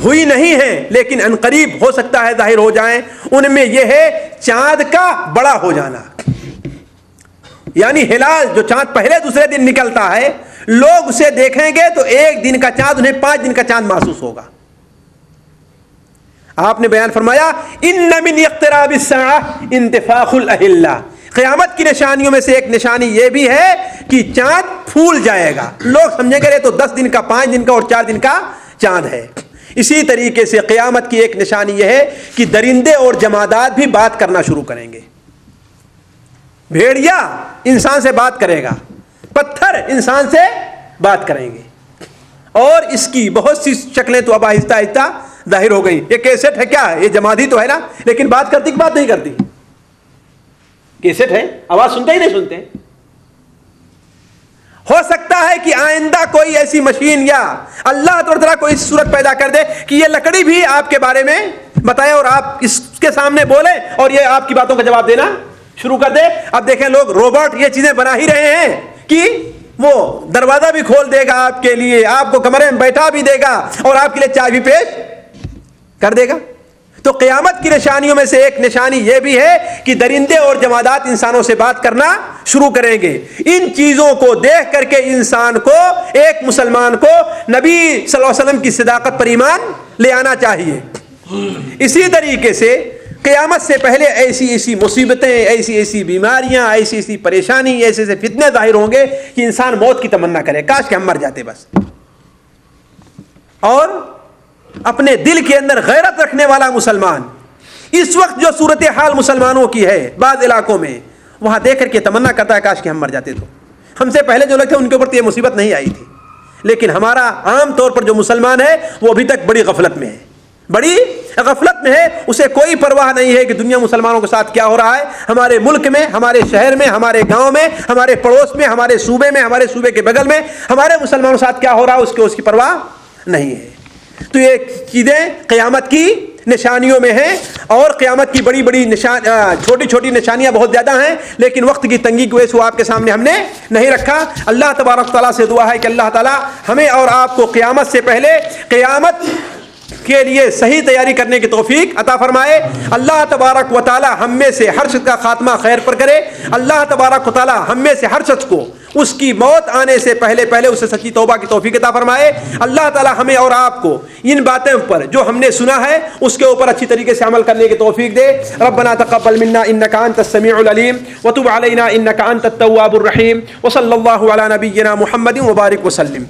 ہوئی نہیں ہیں لیکن عنقریب ہو سکتا ہے ظاہر ہو جائیں, ان میں یہ ہے چاند کا بڑا ہو جانا. یعنی ہلال جو چاند پہلے دوسرے دن نکلتا ہے, لوگ اسے دیکھیں گے تو ایک دن کا چاند انہیں 5 دن کا چاند محسوس ہوگا. آپ نے بیان فرمایا ان من اقتراب الساعہ انتفاخ الاہلہ, قیامت کی نشانیوں میں سے ایک نشانی یہ بھی ہے کہ چاند پھول جائے گا. لوگ سمجھیں گے تو 10 دن کا, 5 دن کا اور 4 دن کا چاند ہے. اسی طریقے سے قیامت کی ایک نشانی یہ ہے کہ درندے اور جمادات بھی بات کرنا شروع کریں گے. بھیڑیا انسان سے بات کرے گا, پتھر انسان سے بات کریں گے, اور اس کی بہت سی شکلیں تو اب آہستہ آہستہ ظاہر ہو گئی. یہ کیسٹ ہے کیا ہے, یہ جمادی تو ہے نا, لیکن بات کرتی کہ بات نہیں کرتی. کیسٹ ہے, آواز سنتے ہی نہیں سنتے. ہو سکتا ہے کہ آئندہ کوئی ایسی مشین یا اللہ تعالیٰ کوئی صورت پیدا کر دے کہ یہ لکڑی بھی آپ کے بارے میں بتائے اور آپ اس کے سامنے بولیں اور یہ آپ کی باتوں کا جواب دینا شروع کر دے. اب دیکھیں لوگ روبوٹ یہ چیزیں بنا ہی رہے ہیں کہ وہ دروازہ بھی کھول دے گا آپ کے لیے, آپ کو کمرے میں بیٹھا بھی دے گا اور آپ کے لیے چائے بھی پیش کر دے گا. تو قیامت کی نشانیوں میں سے ایک نشانی یہ بھی ہے کہ درندے اور جمادات انسانوں سے بات کرنا شروع کریں گے. ان چیزوں کو دیکھ کر کے انسان کو, ایک مسلمان کو نبی صلی اللہ علیہ وسلم کی صداقت پر ایمان لے آنا چاہیے. اسی طریقے سے قیامت سے پہلے ایسی ایسی مصیبتیں, ایسی ایسی بیماریاں, ایسی ایسی پریشانی, ایسے ایسے فتنے ظاہر ہوں گے کہ انسان موت کی تمنا کرے, کاش کہ ہم مر جاتے بس. اور اپنے دل کے اندر غیرت رکھنے والا مسلمان اس وقت جو صورتحال مسلمانوں کی ہے بعض علاقوں میں, وہاں دیکھ کر کے تمنا کرتا ہے کاش کہ ہم مر جاتے. تو ہم سے پہلے جو لوگ تھے ان کے اوپر تو یہ مصیبت نہیں آئی تھی, لیکن ہمارا عام طور پر جو مسلمان ہے وہ ابھی تک بڑی غفلت میں ہے, بڑی غفلت میں ہے. اسے کوئی پرواہ نہیں ہے کہ دنیا مسلمانوں کے ساتھ کیا ہو رہا ہے, ہمارے ملک میں, ہمارے شہر میں, ہمارے گاؤں میں, ہمارے پڑوس میں, ہمارے صوبے میں, ہمارے صوبے کے بغل میں ہمارے مسلمانوں کے ساتھ کیا ہو رہا ہے اس کی پرواہ نہیں ہے. تو یہ چیزیں قیامت کی نشانیوں میں ہیں, اور قیامت کی بڑی بڑی چھوٹی چھوٹی نشانیاں بہت زیادہ ہیں, لیکن وقت کی تنگی کی وجہ سے وہ آپ کے سامنے ہم نے نہیں رکھا. اللہ تبارک تعالیٰ سے دعا ہے کہ اللہ تعالیٰ ہمیں اور آپ کو قیامت سے پہلے قیامت کے لیے صحیح تیاری کرنے کی توفیق عطا فرمائے. اللہ تبارک و تعالیٰ ہم میں سے ہر شخص کا خاتمہ خیر پر کرے. اللہ تبارک و تعالیٰ ہم میں سے ہر شخص کو اس کی موت آنے سے پہلے اسے سچی توبہ کی توفیق عطا فرمائے. اللہ تعالیٰ ہمیں اور آپ کو ان باتوں پر جو ہم نے سنا ہے اس کے اوپر اچھی طریقے سے عمل کرنے کی توفیق دے. ربنا تقبل منا انك انت السميع العليم وتب علينا انك انت التواب الرحيم وصلى الله على نبينا محمد وبارك وسلم.